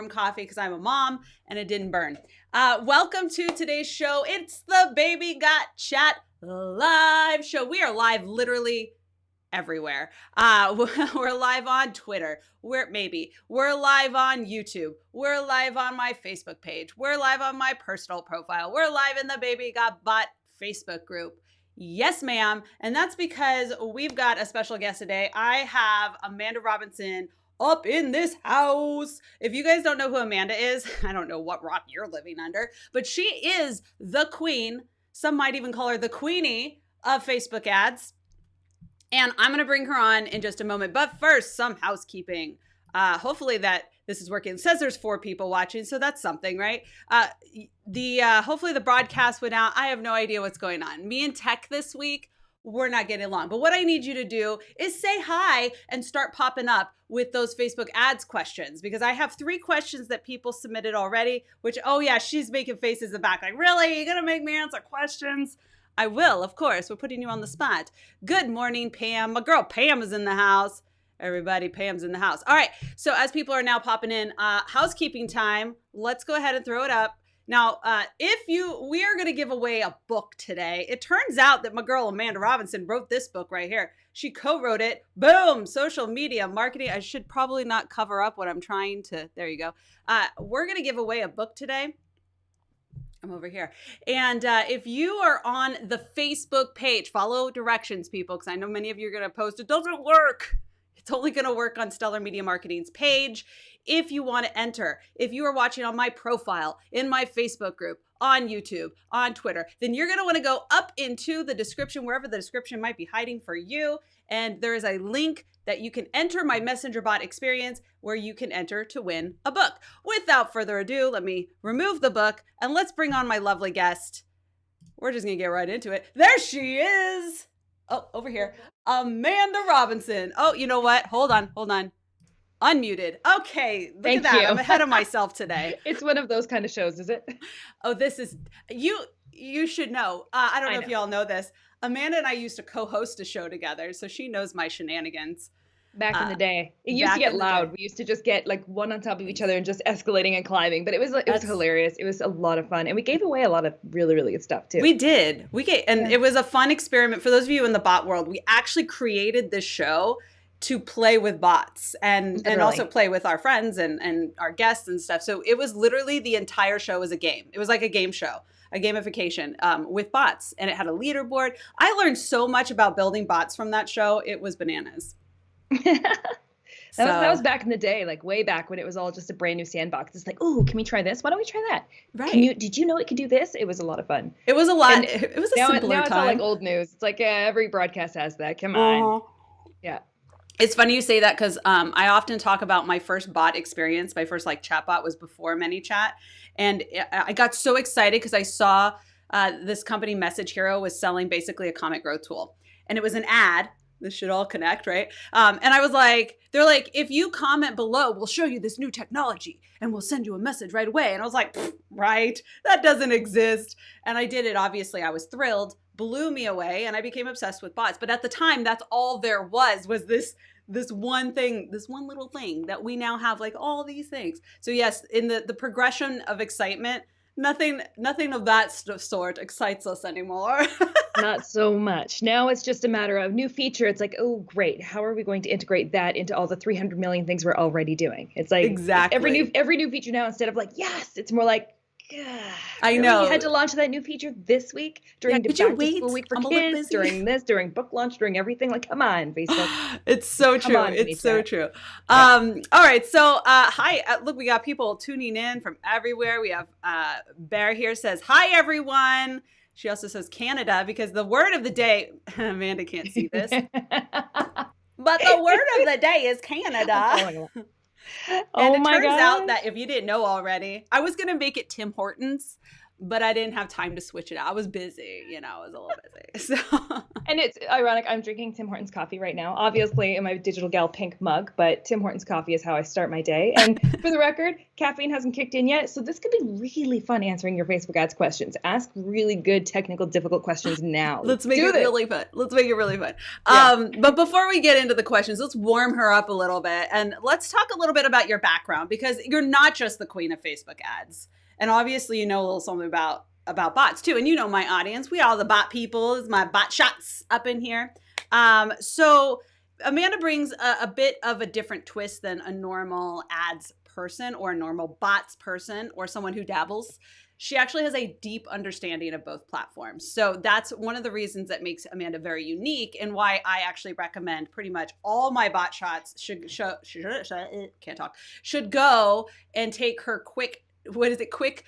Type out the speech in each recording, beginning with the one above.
coffee because I'm a mom and it didn't burn. Welcome to today's show. It's the Baby Got Chat live show. We are live literally everywhere. We're live on Twitter. We're live on YouTube. We're live on my Facebook page. We're live on my personal profile. We're live in the Baby Got Bot Facebook group. Yes, ma'am. And that's because we've got a special guest today. I have Amanda Robinson up in this house. If you guys don't know who Amanda is, I don't know what rock you're living under, but she is the queen. Some might even call her the queenie of Facebook ads. And I'm going to bring her on in just a moment. But first, some housekeeping. Hopefully that this is working. It says there's 4 people watching, so that's something, right? Hopefully the broadcast went out. I have no idea what's going on. Me and tech this week, we're not getting along. But what I need you to do is say hi and start popping up with those Facebook ads questions, because I have 3 questions that people submitted already, which, oh yeah, she's making faces in the back like, really? You're going to make me answer questions? I will, of course. We're putting you on the spot. Good morning, Pam. My girl Pam is in the house. Everybody, Pam's in the house. All right. So as people are now popping in, housekeeping time. Let's go ahead and throw it up. Now, we are going to give away a book today. It turns out that my girl Amanda Robinson wrote this book right here. She co-wrote it. Boom. Social media marketing. I should probably not cover up what I'm trying to. There you go. We're going to give away a book today. I'm over here. And if you are on the Facebook page, follow directions, people, because I know many of you are going to post, it doesn't work. It's only going to work on Stellar Media Marketing's page. If you want to enter, if you are watching on my profile, in my Facebook group, on YouTube, on Twitter, then you're going to want to go up into the description, wherever the description might be hiding for you. And there is a link that you can enter my Messenger bot experience where you can enter to win a book. Without further ado, let me remove the book and let's bring on my lovely guest. We're just going to get right into it. There she is. Oh, over here. Amanda Robinson. Oh, you know what? Hold on. Unmuted. Okay. Look at that. I'm ahead of myself today. It's one of those kind of shows, is it? Oh, this is, you should know. I don't know if y'all know this. Amanda and I used to co-host a show together, so she knows my shenanigans. Back in the day. It used to get loud. We used to just get like one on top of each other and just escalating and climbing. But it was hilarious. It was a lot of fun. And we gave away a lot of really, really good stuff too. We did. It was a fun experiment. For those of you in the bot world, we actually created this show to play with bots and also play with our friends and our guests and stuff. So it was literally the entire show was a game. It was like a game show, a gamification with bots. And it had a leaderboard. I learned so much about building bots from that show. It was bananas. That was back in the day, like way back when it was all just a brand new sandbox. It's like, oh, can we try this? Why don't we try that? Right. Did you know it could do this? It was a lot of fun. It was a lot. It was a simpler time. Now it's all like old news. It's like, yeah, every broadcast has that. Come on. Yeah. It's funny you say that because I often talk about my first bot experience. My first chatbot was before ManyChat. And I got so excited because I saw this company, Message Hero, was selling basically a comment growth tool. And it was an ad. This should all connect, right? And I was like, they're like, if you comment below, we'll show you this new technology and we'll send you a message right away. And I was like, right, that doesn't exist. And I did it. Obviously, I was thrilled, blew me away, and I became obsessed with bots. But at the time, that's all there was this one thing, this one little thing that we now have like all these things. So yes, in the progression of excitement, nothing of that sort excites us anymore. Not so much. Now it's just a matter of new feature. It's like, oh, great. How are we going to integrate that into all the 300 million things we're already doing? It's like exactly every new feature now, instead of like, yes, it's more like, I know. We had to launch that new feature this week during the back to school week for kids, during book launch, during everything. Like, come on, Facebook. It's so true. It's so true. All right. So, hi. Look, we got people tuning in from everywhere. We have Bear here says, hi, everyone. She also says Canada because the word of the day, Amanda can't see this, but the word of the day is Canada. And it turns out that if you didn't know already, I was going to make it Tim Hortons, but I didn't have time to switch it out. I was busy, I was a little busy. So. And it's ironic, I'm drinking Tim Hortons coffee right now, obviously in my Digital Gal pink mug, but Tim Hortons coffee is how I start my day. And for the record, caffeine hasn't kicked in yet, so this could be really fun answering your Facebook ads questions. Ask really good, technical, difficult questions now. Let's make it really fun. Yeah. But before we get into the questions, let's warm her up a little bit. And let's talk a little bit about your background, because you're not just the queen of Facebook ads. And obviously, you know a little something about bots too. And you know my audience. We all the bot people. It's my Botshots up in here. So Amanda brings a bit of a different twist than a normal ads person or a normal bots person or someone who dabbles. She actually has a deep understanding of both platforms. So that's one of the reasons that makes Amanda very unique, and why I actually recommend pretty much all my Botshots should go and take her quick. What is it? Quick.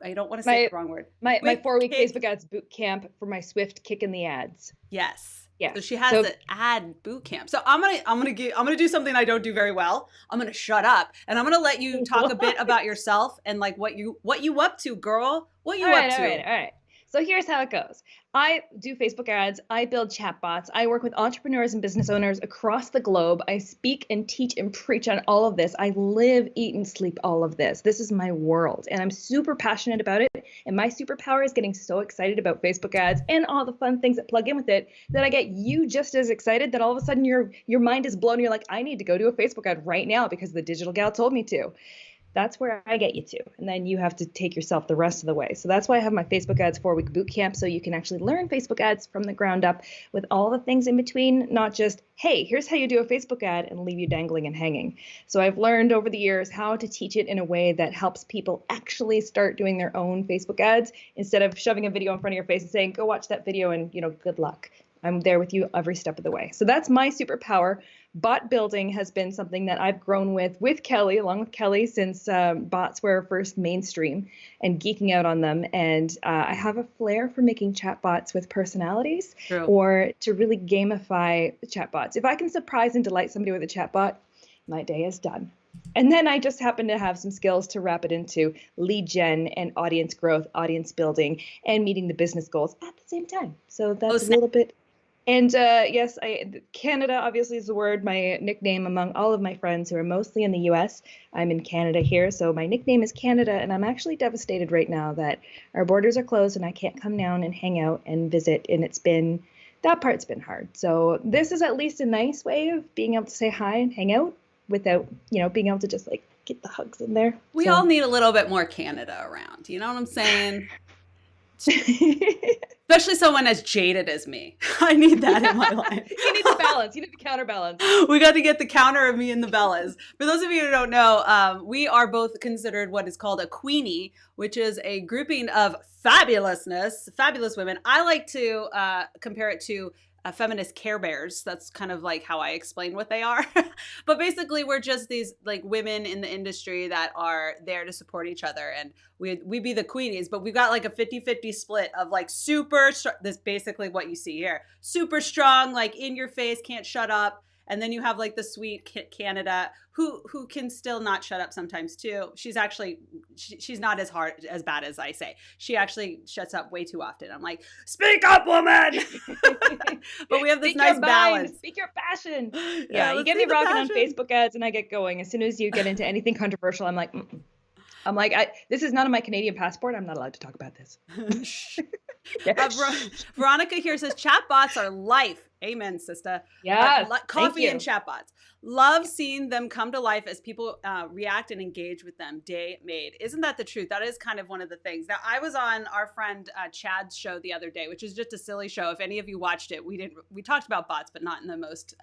I don't want to say the wrong word. My 4-week Facebook ads boot camp for my swift kick in the ads. Yes. Yeah. So she has an ad boot camp. So I'm gonna do something I don't do very well. I'm gonna shut up and I'm gonna let you talk a bit about yourself and like what you up to, girl. What you up to? All right. So here's how it goes. I do Facebook ads. I build chatbots. I work with entrepreneurs and business owners across the globe. I speak and teach and preach on all of this. I live, eat, and sleep all of this. This is my world, and I'm super passionate about it. And my superpower is getting so excited about Facebook ads and all the fun things that plug in with it that I get you just as excited that all of a sudden your mind is blown. And you're like, I need to go do a Facebook ad right now because the digital gal told me to. That's where I get you to. And then you have to take yourself the rest of the way. So that's why I have my Facebook ads 4-week boot camp, so you can actually learn Facebook ads from the ground up with all the things in between, not just, hey, here's how you do a Facebook ad and leave you dangling and hanging. So I've learned over the years how to teach it in a way that helps people actually start doing their own Facebook ads instead of shoving a video in front of your face and saying, go watch that video and, good luck. I'm there with you every step of the way. So that's my superpower. Bot building has been something that I've grown with Kelly, along with Kelly, since bots were first mainstream and geeking out on them. And I have a flair for making chatbots with personalities. True. Or to really gamify chatbots. If I can surprise and delight somebody with a chatbot, my day is done. And then I just happen to have some skills to wrap it into lead gen and audience growth, audience building, and meeting the business goals at the same time. So that's a little bit. And yes, Canada obviously is the word, my nickname among all of my friends who are mostly in the U.S. I'm in Canada here, so my nickname is Canada, and I'm actually devastated right now that our borders are closed and I can't come down and hang out and visit, and that part's been hard. So this is at least a nice way of being able to say hi and hang out without, being able to just like get the hugs in there. We all need a little bit more Canada around, you know what I'm saying? Especially someone as jaded as me. I need that in my life. You need the balance. You need the counterbalance. We got to get the counter of me and the Bellas. For those of you who don't know, we are both considered what is called a queenie, which is a grouping of fabulous women. I like to compare it to feminist Care Bears. That's kind of like how I explain what they are. But basically, we're just these like women in the industry that are there to support each other. And we be the queenies, but we've got like a 50-50 split of like super, this basically what you see here. Super strong, like in your face, can't shut up. And then you have like the sweet Canada who can still not shut up sometimes too. She's not as bad as I say. She actually shuts up way too often. I'm like, speak up, woman. But we have this nice balance. Speak your passion. Yeah, you get me rocking on Facebook ads and I get going. As soon as you get into anything controversial, I'm like, mm-mm. I'm like, this is not on my Canadian passport. I'm not allowed to talk about this. Veronica here says chatbots are life. Amen, sister. Yeah. Coffee and chatbots. Love seeing them come to life as people react and engage with them. Day made. Isn't that the truth? That is kind of one of the things. Now, I was on our friend Chad's show the other day, which is just a silly show. If any of you watched it, we talked about bots, but not in the most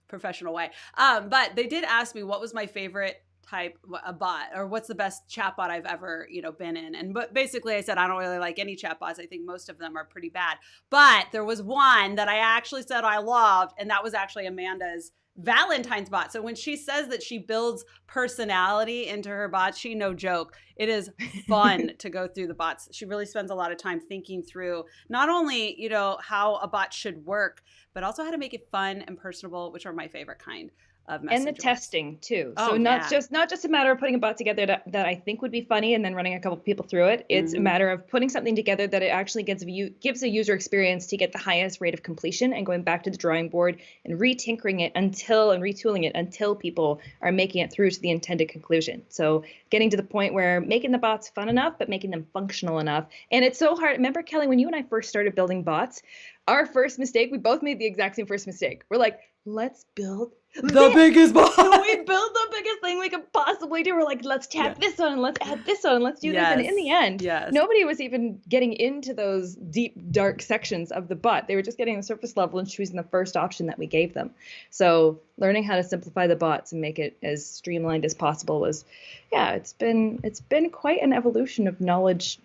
professional way. But they did ask me what was my favorite type a bot, or what's the best chatbot I've ever been in, but basically I said I don't really like any chatbots. I think most of them are pretty bad, but there was one that I actually said I loved, and that was actually Amanda's Valentine's bot. So when she says that she builds personality into her bots, no joke, it is fun to go through the bots. She really spends a lot of time thinking through not only how a bot should work, but also how to make it fun and personable, which are my favorite kind of And the message boards. testing too. Oh, So not yeah. just a matter of putting a bot together that I think would be funny and then running a couple people through it. It's a matter of putting something together that it actually gives a user experience to get the highest rate of completion, and going back to the drawing board and retinkering it and retooling it until people are making it through to the intended conclusion. So getting to the point where making the bots fun enough, but making them functional enough. And it's so hard. Remember, Kelly, when you and I first started building bots, our first mistake, we both made the exact same first mistake. We're like, let's build the biggest bot. We build the biggest thing we could possibly do. We're like, let's tap this on and let's add this on and let's do this. And in the end, nobody was even getting into those deep, dark sections of the bot. They were just getting the surface level and choosing the first option that we gave them. So learning how to simplify the bots and make it as streamlined as possible was, it's been quite an evolution of knowledge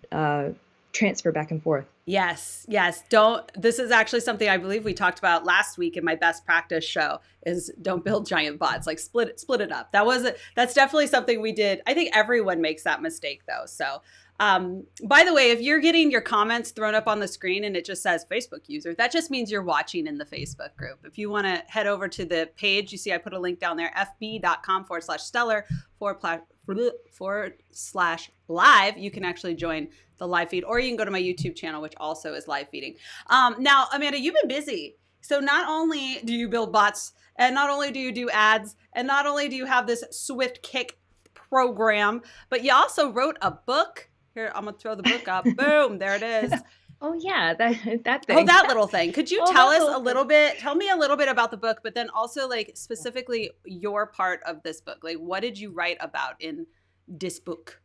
transfer back and forth. Yes. This is actually something I believe we talked about last week in my best practice show, is don't build giant bots, like split it up. That's definitely something we did. I think everyone makes that mistake though. So, by the way, if you're getting your comments thrown up on the screen and it just says Facebook user, that just means you're watching in the Facebook group. If you want to head over to the page, you see I put a link down there, fb.com/stellar/live. You can actually join the live feed, or you can go to my YouTube channel, which also is live feeding. Now, Amanda, you've been busy. So not only do you build bots, and not only do you do ads, and not only do you have this Swift Kick program, but you also wrote a book. Here, I'm going to throw the book up. Boom, there it is. Oh, yeah, that thing. Oh, that little thing. Could you tell me a little bit about the book, but then also like specifically your part of this book? Like, what did you write about in this book?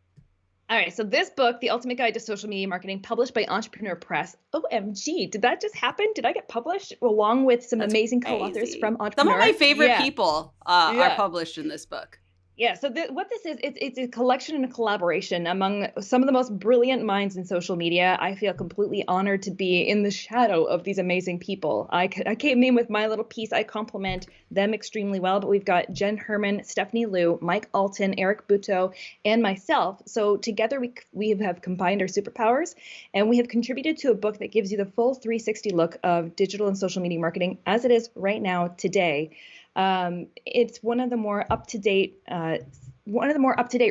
All right, so this book, The Ultimate Guide to Social Media Marketing, published by Entrepreneur Press. OMG, did that just happen? Did I get published along with some amazing co-authors from Entrepreneur? Some of my favorite people are published in this book. Yeah, so what this is, it's a collection and a collaboration among some of the most brilliant minds in social media. I feel completely honored to be in the shadow of these amazing people. I came in with my little piece. I compliment them extremely well, but we've got Jen Herman, Stephanie Liu, Mike Alton, Eric Buteau, and myself. So together we have combined our superpowers, and we have contributed to a book that gives you the full 360 look of digital and social media marketing as it is right now today. It's one of the more up-to-date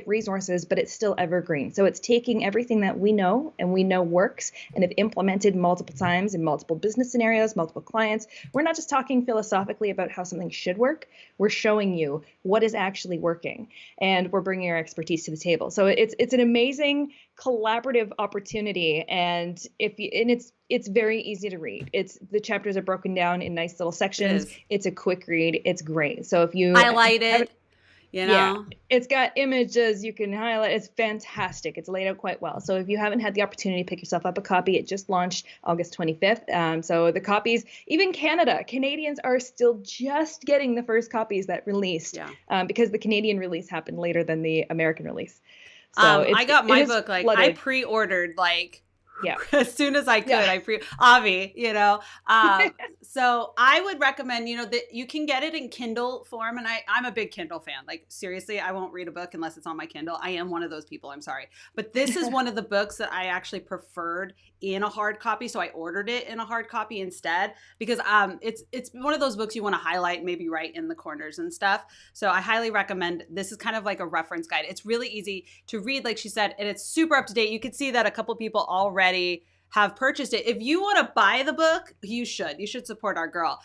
resources, but it's still evergreen. So it's taking everything that we know works and have implemented multiple times in multiple business scenarios, multiple clients. We're not just talking philosophically about how something should work. We're showing you what is actually working, and we're bringing our expertise to the table. So it's an amazing collaborative opportunity, and it's very easy to read. The chapters are broken down in nice little sections. It's a quick read. It's great. So if you highlight it, it's got images you can highlight. It's fantastic. It's laid out quite well. So if you haven't had the opportunity to pick yourself up a copy, it just launched August 25th. So the copies, even Canadians are still just getting the first copies that released, because the Canadian release happened later than the American release. So I got my book, like flooded. I pre-ordered as soon as I could. Avi, so I would recommend, that you can get it in Kindle form. And I'm a big Kindle fan. Like, seriously, I won't read a book unless it's on my Kindle. I am one of those people. I'm sorry. But this is one of the books that I actually preferred in a hard copy. So I ordered it in a hard copy instead, because it's one of those books you want to highlight, maybe write in the corners and stuff. So I highly recommend. This is kind of like a reference guide. It's really easy to read, like she said, and it's super up to date. You could see that a couple people already have purchased it. If you want to buy the book, you should support our girl.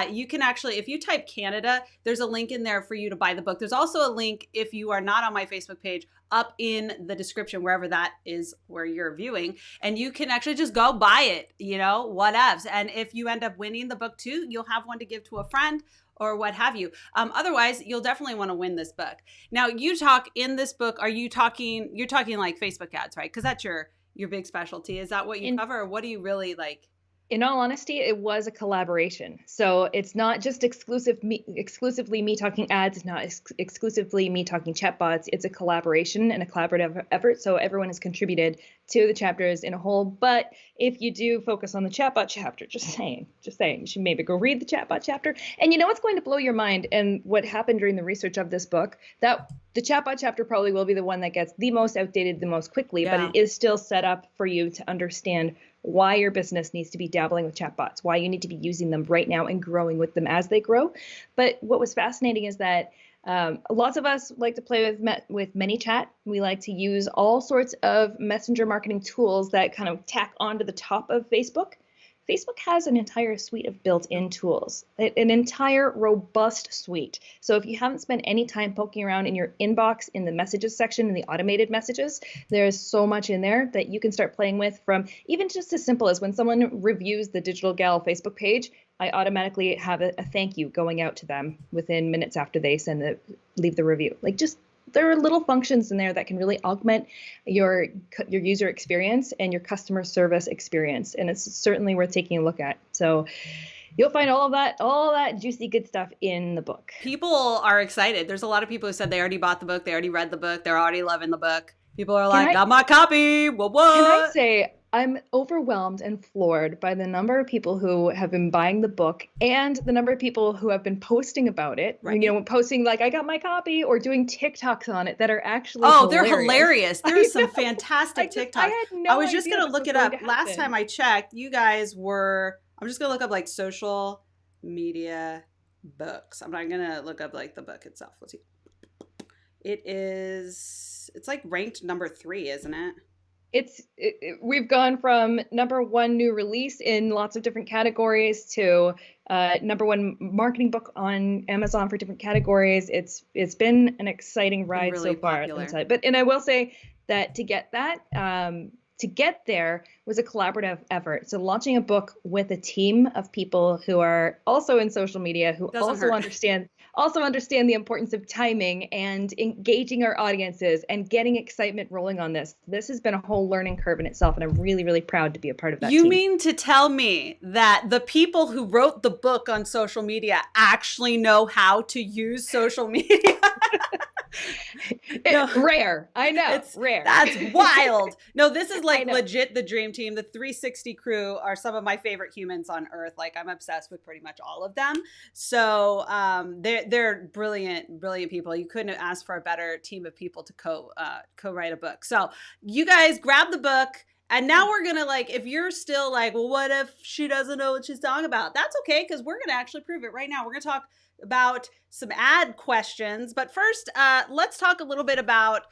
You can actually, if you type Canada, there's a link in there for you to buy the book. There's also a link, if you are not on my Facebook page, up in the description, wherever that is where you're viewing, and you can actually just go buy it, whatevs. And if you end up winning the book too, you'll have one to give to a friend or what have you. Otherwise, you'll definitely want to win this book. Now, you talk in this book, you're talking like Facebook ads, right? Because that's your big specialty. Is that what you cover, or what do you really like? In all honesty, it was a collaboration. So it's not just exclusively me talking ads. It's not exclusively me talking chatbots. It's a collaboration and a collaborative effort. So everyone has contributed to the chapters in a whole. But if you do focus on the chatbot chapter, just saying, you should maybe go read the chatbot chapter. And what's going to blow your mind, and what happened during the research of this book, that the chatbot chapter probably will be the one that gets the most outdated the most quickly, but it is still set up for you to understand why your business needs to be dabbling with chatbots, why you need to be using them right now and growing with them as they grow. But what was fascinating is that lots of us like to play with ManyChat. We like to use all sorts of messenger marketing tools that kind of tack onto the top of Facebook. Facebook has an entire suite of built-in tools, an entire robust suite. So if you haven't spent any time poking around in your inbox, in the messages section, in the automated messages, there's so much in there that you can start playing with, from even just as simple as when someone reviews the Digital Gal Facebook page, I automatically have a thank you going out to them within minutes after they leave the review. Like, just there are little functions in there that can really augment your user experience and your customer service experience, and it's certainly worth taking a look at. So you'll find all that juicy good stuff in the book. People are excited. There's a lot of people who said they already bought the book, they already read the book, they're already loving the book. People are like, got my copy. What? Can I say, I'm overwhelmed and floored by the number of people who have been buying the book and the number of people who have been posting about it. Right. You know, posting like, I got my copy, or doing TikToks on it that are actually they're hilarious. There's some fantastic TikToks. I was just going to look it up. Last time I checked, you guys were, I'm just going to look up like social media books. I'm not going to look up like the book itself. Let's see. It's like ranked number 3, isn't it? We've gone from number 1 new release in lots of different categories to number 1 marketing book on Amazon for different categories. It's been an exciting ride really so far. And I will say that to get there was a collaborative effort. So launching a book with a team of people who are also in social media, who also understand the importance of timing and engaging our audiences and getting excitement rolling on this. This has been a whole learning curve in itself, and I'm really, really proud to be a part of that team. You mean to tell me that the people who wrote the book on social media actually know how to use social media? Rare. I know. It's rare. That's wild. No, this is like legit the dream team. The 360 crew are some of my favorite humans on earth. Like, I'm obsessed with pretty much all of them. So they're brilliant people. You couldn't have asked for a better team of people to co-write a book. So you guys grab the book. And now we're going to, like, if you're still like, well, what if she doesn't know what she's talking about? That's okay, because we're going to actually prove it right now. We're going to talk about some ad questions. But first, let's talk a little bit about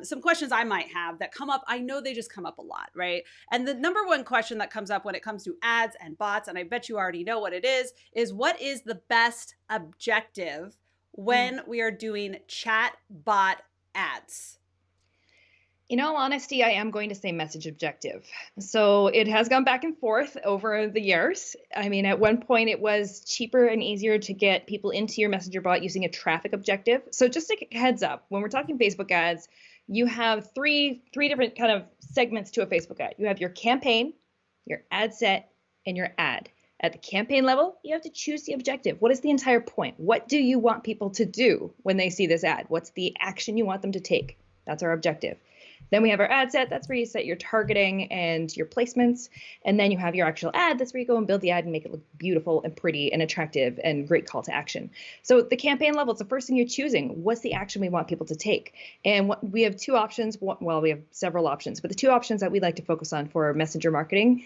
some questions I might have that come up. I know they just come up a lot, right? And the number 1 question that comes up when it comes to ads and bots, and I bet you already know what it is what is the best objective when we are doing chatbot ads? In all honesty, I am going to say message objective. So it has gone back and forth over the years. I mean, at one point it was cheaper and easier to get people into your messenger bot using a traffic objective. So just a heads up, when we're talking Facebook ads, you have three different kind of segments to a Facebook ad. You have your campaign, your ad set, and your ad. At the campaign level, you have to choose the objective. What is the entire point? What do you want people to do when they see this ad? What's the action you want them to take? That's our objective. Then we have our ad set. That's where you set your targeting and your placements. And then you have your actual ad. That's where you go and build the ad and make it look beautiful and pretty and attractive and great call to action. So the campaign level, it's the first thing you're choosing. What's the action we want people to take? And we have 2 options. Well, we have several options, but the 2 options that we like to focus on for messenger marketing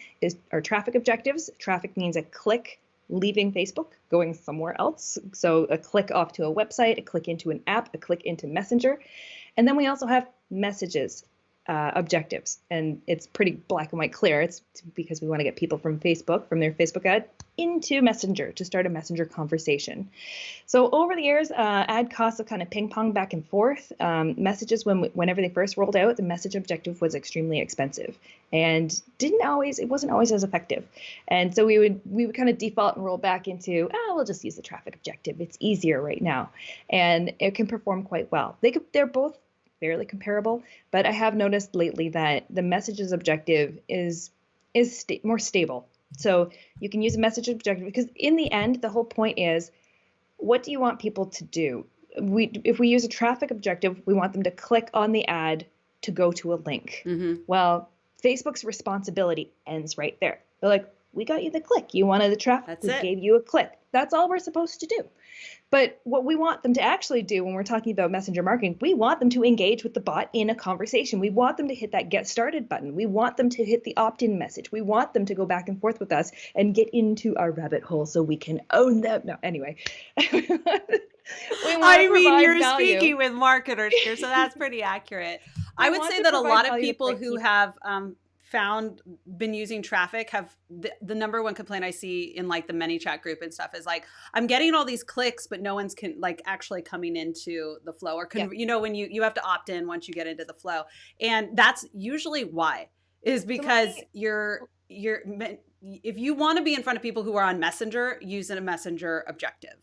are traffic objectives. Traffic means a click leaving Facebook, going somewhere else. So a click off to a website, a click into an app, a click into Messenger. And then we also have messages objectives, and it's pretty black and white clear. It's because we want to get people from Facebook, from their Facebook ad, into Messenger to start a Messenger conversation. So over the years, ad costs have kind of ping pong back and forth. Messages, whenever they first rolled out, the message objective was extremely expensive and it wasn't always as effective. And so we would kind of default and roll back into, we'll just use the traffic objective. It's easier right now, and it can perform quite well. They're both fairly comparable, but I have noticed lately that the messages objective is more stable. So you can use a message objective because in the end, the whole point is, what do you want people to do? If we use a traffic objective, we want them to click on the ad to go to a link. Mm-hmm. Well, Facebook's responsibility ends right there. They're like, we got you the click. You wanted the traffic. We gave you a click. That's all we're supposed to do. But what we want them to actually do when we're talking about messenger marketing, we want them to engage with the bot in a conversation. We want them to hit that get started button. We want them to hit the opt-in message. We want them to go back and forth with us and get into our rabbit hole so we can own them. No, anyway. I mean, you're speaking with marketers here, so that's pretty accurate. I would say that a lot of people who have been using traffic have the number one complaint I see in like the ManyChat group and stuff is like, I'm getting all these clicks, but no one's actually coming into the flow or, you know, when you have to opt in once you get into the flow. And that's usually why, is because if you want to be in front of people who are on Messenger, use a Messenger objective.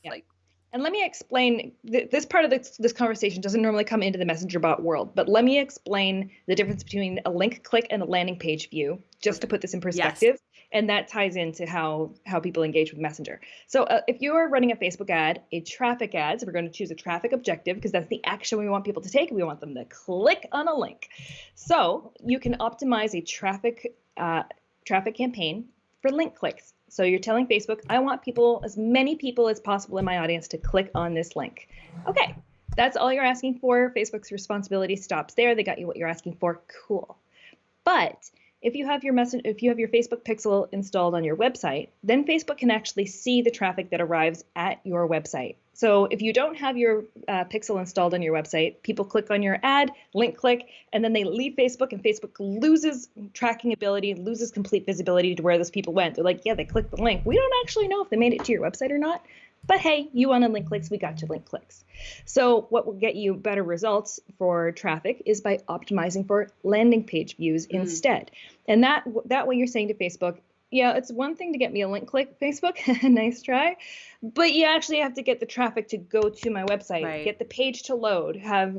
And let me explain, this part of this conversation doesn't normally come into the Messenger bot world, but let me explain the difference between a link click and a landing page view, just to put this in perspective. Yes. And that ties into how people engage with Messenger. So if you are running a Facebook ad, a traffic ad, so we're going to choose a traffic objective because that's the action we want people to take. We want them to click on a link. So you can optimize a traffic campaign for link clicks. So you're telling Facebook, I want as many people as possible in my audience to click on this link. Okay, that's all you're asking for. Facebook's responsibility stops there. They got you what you're asking for. Cool. But if you have your Facebook pixel installed on your website, then Facebook can actually see the traffic that arrives at your website. So if you don't have your pixel installed on your website, people click on your ad, link click, and then they leave Facebook, and Facebook loses tracking ability, loses complete visibility to where those people went. They're like, yeah, they clicked the link. We don't actually know if they made it to your website or not. But hey, you wanted link clicks, we got you link clicks. So what will get you better results for traffic is by optimizing for landing page views instead. And that way you're saying to Facebook, yeah, it's one thing to get me a link click, Facebook, nice try, but you actually have to get the traffic to go to my website, right, get the page to load, have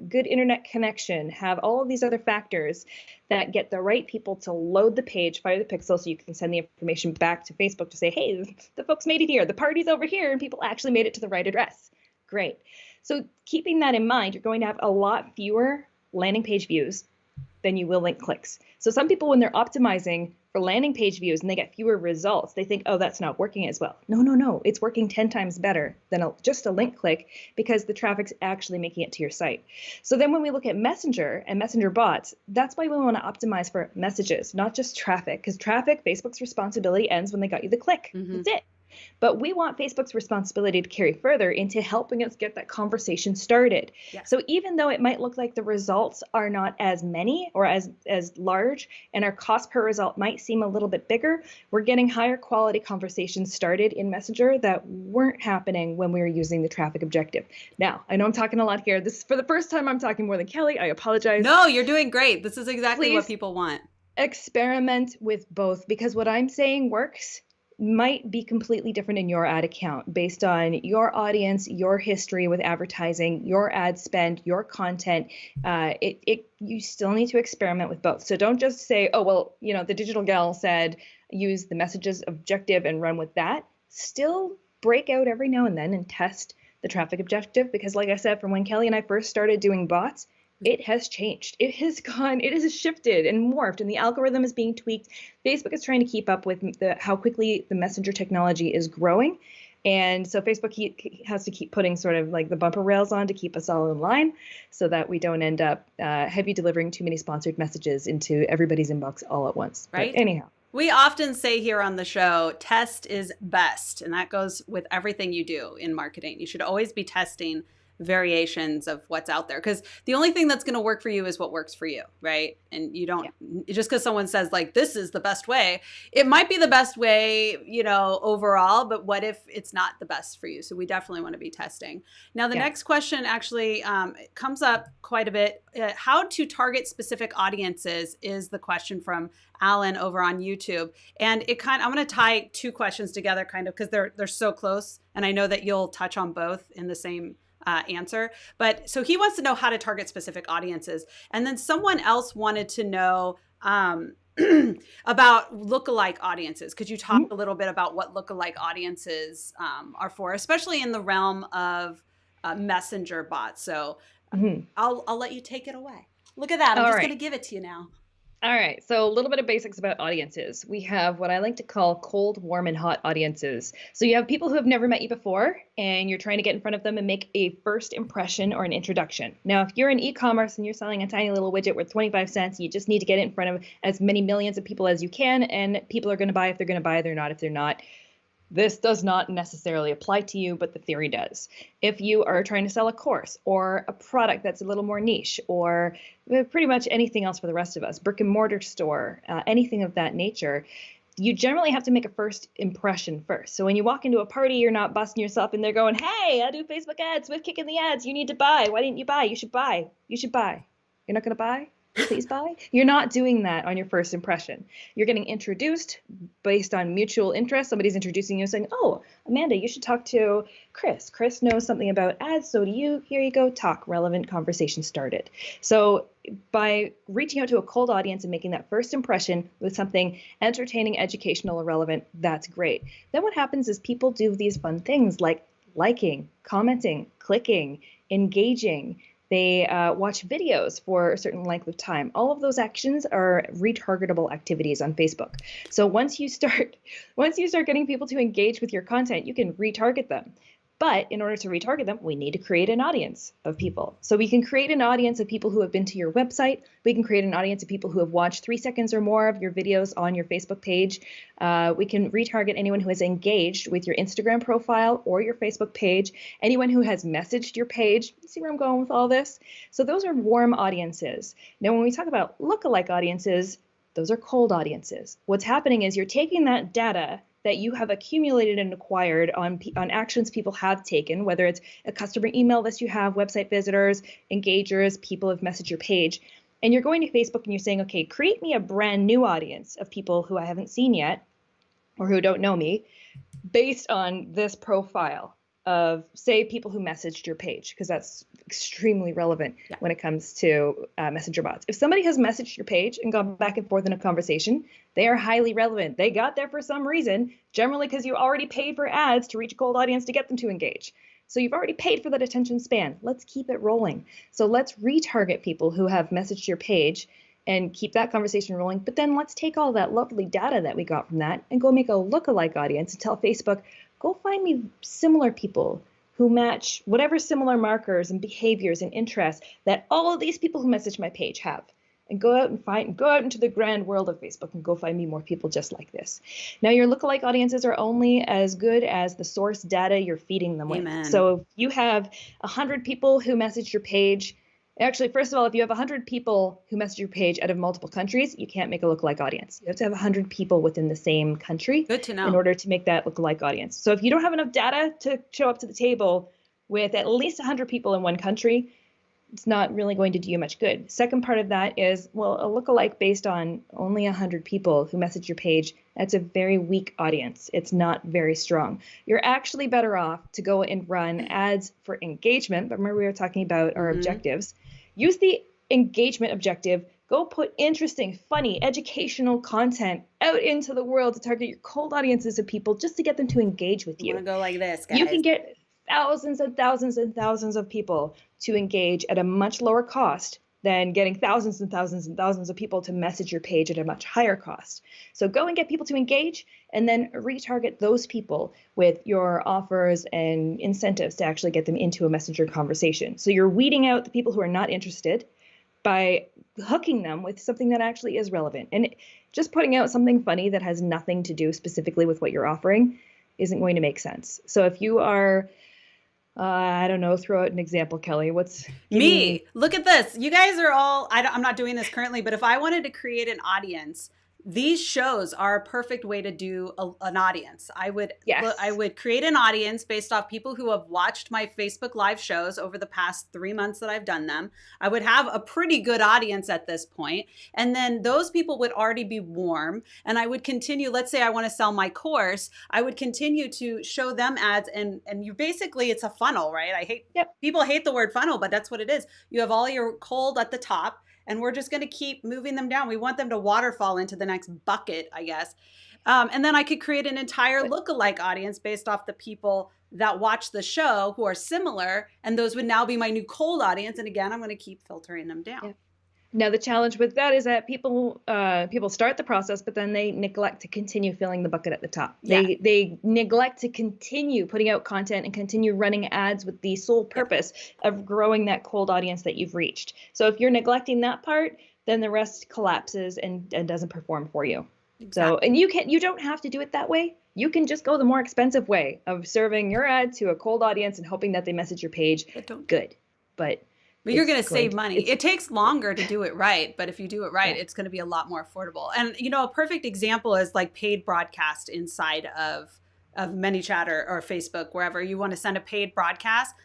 good internet connection, have all of these other factors that get the right people to load the page, fire the pixel, so you can send the information back to Facebook to say, hey, the folks made it here, the party's over here, and people actually made it to the right address. Great. So keeping that in mind, you're going to have a lot fewer landing page views than you will link clicks. So some people, when they're optimizing for landing page views and they get fewer results, they think, oh, that's not working as well. No, it's working 10 times better than just a link click because the traffic's actually making it to your site. So then when we look at Messenger and Messenger bots, that's why we want to optimize for messages, not just traffic, because traffic, Facebook's responsibility ends when they got you the click. That's it. But we want Facebook's responsibility to carry further into helping us get that conversation started. Yeah. So even though it might look like the results are not as many or as large, and our cost per result might seem a little bit bigger, we're getting higher quality conversations started in Messenger that weren't happening when we were using the traffic objective. Now, I know I'm talking a lot here. This is for the first time I'm talking more than Kelly. I apologize. No, you're doing great. This is exactly what people want. Experiment with both, because what I'm saying works might be completely different in your ad account based on your audience, your history with advertising, your ad spend, your content. You still need to experiment with both. So don't just say, oh, well, the digital gal said use the messages objective and run with that. Still break out every now and then and test the traffic objective, because like I said, from when Kelly and I first started doing bots, it has changed. It has shifted and morphed, and the algorithm is being tweaked. Facebook is trying to keep up with how quickly the messenger technology is growing. And so Facebook has to keep putting sort of like the bumper rails on to keep us all in line so that we don't end up heavy delivering too many sponsored messages into everybody's inbox all at once. Right. But anyhow. We often say here on the show, test is best. And that goes with everything you do in marketing. You should always be testing variations of what's out there, because the only thing that's going to work for you is what works for you, right? And you don't just because someone says like this is the best way, it might be the best way, overall, but what if it's not the best for you? So we definitely want to be testing. Now the next question actually comes up quite a bit. How to target specific audiences is the question from Alan over on YouTube, and I'm going to tie two questions together kind of because they're so close, and I know that you'll touch on both in the same answer. But so he wants to know how to target specific audiences. And then someone else wanted to know about lookalike audiences. Could you talk a little bit about what lookalike audiences are for, especially in the realm of messenger bots? So I'll let you take it away. Look at that. I'm just going to give it to you now. All right, so a little bit of basics about audiences. We have what I like to call cold, warm, and hot audiences. So you have people who have never met you before, and you're trying to get in front of them and make a first impression or an introduction. Now, if you're in e-commerce and you're selling a tiny little widget worth 25 cents, you just need to get it in front of as many millions of people as you can, and people are going to buy if they're going to buy, they're not if they're not. This does not necessarily apply to you, but the theory does. If you are trying to sell a course or a product that's a little more niche, or pretty much anything else for the rest of us, brick and mortar store, anything of that nature, you generally have to make a first impression first. So when you walk into a party, you're not busting yourself and they're going, "Hey, I do Facebook ads with kicking the ads. You need to buy. Why didn't you buy? You should buy. You should buy." You're not going to buy? Please buy. You're not doing that on your first impression. You're getting introduced based on mutual interest. Somebody's introducing you saying, "Oh, Amanda, you should talk to Chris. Chris knows something about ads. So do you. Here you go. Talk. Relevant conversation started." So by reaching out to a cold audience and making that first impression with something entertaining, educational, or relevant, that's great. Then what happens is people do these fun things like liking, commenting, clicking, engaging. They watch videos for a certain length of time. All of those actions are retargetable activities on Facebook. So once you start getting people to engage with your content, you can retarget them. But in order to retarget them, we need to create an audience of people. So we can create an audience of people who have been to your website. We can create an audience of people who have watched 3 seconds or more of your videos on your Facebook page. We can retarget anyone who has engaged with your Instagram profile or your Facebook page, anyone who has messaged your page. You see where I'm going with all this? So those are warm audiences. Now, when we talk about lookalike audiences, those are cold audiences. What's happening is you're taking that data that you have accumulated and acquired on actions people have taken, whether it's a customer email list you have, website visitors, engagers, people have messaged your page, and you're going to Facebook and you're saying, "Okay, create me a brand new audience of people who I haven't seen yet or who don't know me based on this profile of, say, people who messaged your page," because that's extremely relevant when it comes to messenger bots. If somebody has messaged your page and gone back and forth in a conversation, they are highly relevant. They got there for some reason, generally because you already paid for ads to reach a cold audience to get them to engage. So you've already paid for that attention span. Let's keep it rolling. So let's retarget people who have messaged your page and keep that conversation rolling. But then let's take all that lovely data that we got from that and go make a lookalike audience and tell Facebook, "Go find me similar people who match whatever similar markers and behaviors and interests that all of these people who message my page have. And go out into the grand world of Facebook and go find me more people just like this." Now, your lookalike audiences are only as good as the source data you're feeding them with. So if you have 100 people who message your page, actually, first of all, if you have 100 people who message your page out of multiple countries, you can't make a lookalike audience. You have to have 100 people within the same country in order to make that lookalike audience. So if you don't have enough data to show up to the table with at least 100 people in one country, it's not really going to do you much good. Second part of that is, well, a lookalike based on only 100 people who message your page, that's a very weak audience. It's not very strong. You're actually better off to go and run ads for engagement. But remember, we were talking about our objectives. Use the engagement objective. Go put interesting, funny, educational content out into the world to target your cold audiences of people just to get them to engage with you. You want to go like this, guys. You can get thousands and thousands and thousands of people to engage at a much lower cost than getting thousands and thousands and thousands of people to message your page at a much higher cost. So go and get people to engage and then retarget those people with your offers and incentives to actually get them into a messenger conversation. So you're weeding out the people who are not interested by hooking them with something that actually is relevant. And just putting out something funny that has nothing to do specifically with what you're offering isn't going to make sense. So if you are I don't know, throw out an example, Kelly. Me? Look at this. You guys are all, I'm not doing this currently, but if I wanted to create an audience, these shows are a perfect way to do an audience. I would create an audience based off people who have watched my Facebook Live shows over the past 3 months that I've done them. I would have a pretty good audience at this point. And then those people would already be warm. And I would continue, let's say I want to sell my course. I would continue to show them ads. And you basically, it's a funnel, right? People hate the word funnel, but that's what it is. You have all your cold at the top. And we're just going to keep moving them down. We want them to waterfall into the next bucket, I guess. And then I could create an entire lookalike audience based off the people that watch the show who are similar. And those would now be my new cold audience. And again, I'm going to keep filtering them down. Yeah. Now, the challenge with that is that people start the process, but then they neglect to continue filling the bucket at the top. Yeah. They neglect to continue putting out content and continue running ads with the sole purpose of growing that cold audience that you've reached. So if you're neglecting that part, then the rest collapses and doesn't perform for you. Exactly. So, and you don't have to do it that way. You can just go the more expensive way of serving your ad to a cold audience and hoping that they message your page. Good, but you're going to save money. It takes longer to do it right, but if you do it right, it's going to be a lot more affordable. And a perfect example is like paid broadcast inside of ManyChat or Facebook, wherever you want to send a paid broadcast.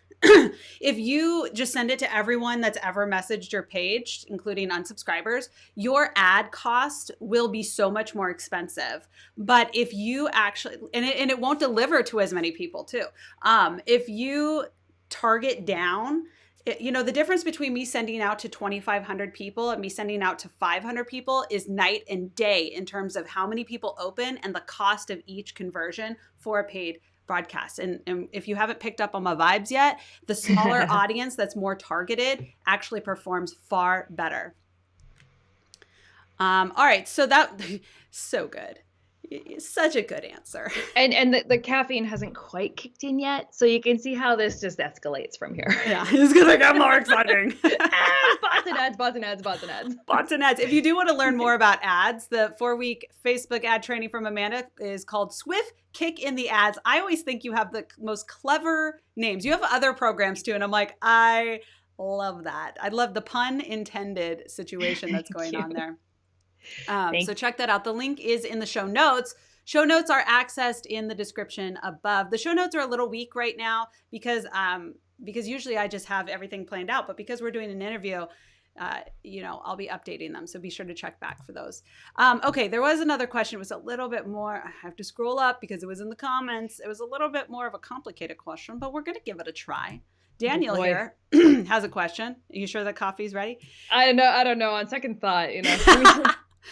If you just send it to everyone that's ever messaged your page, including unsubscribers, your ad cost will be so much more expensive. But if you actually, and it won't deliver to as many people too. If you target down, the difference between me sending out to 2,500 people and me sending out to 500 people is night and day in terms of how many people open and the cost of each conversion for a paid broadcast. And if you haven't picked up on my vibes yet, the smaller audience that's more targeted actually performs far better. All right. So so good. Such a good answer. And the caffeine hasn't quite kicked in yet, so you can see how this just escalates from here. Yeah, it's gonna get more exciting. Bots and ads, bots and ads, bots and ads. Bots and ads. If you do want to learn more about ads, the 4-week Facebook ad training from Amanda is called Swift Kick in the Ads. I always think you have the most clever names. You have other programs too, and I'm like, I love that. I love the pun intended situation that's going on there. So check that out. The link is in the show notes. Show notes are accessed in the description above. The show notes are a little weak right now because usually I just have everything planned out, but because we're doing an interview, I'll be updating them. So be sure to check back for those. Okay, there was another question. It was a little bit more, I have to scroll up because it was in the comments. It was a little bit more of a complicated question, but we're going to give it a try. Daniel here has a question. Are you sure that coffee's ready? I don't know. On second thought,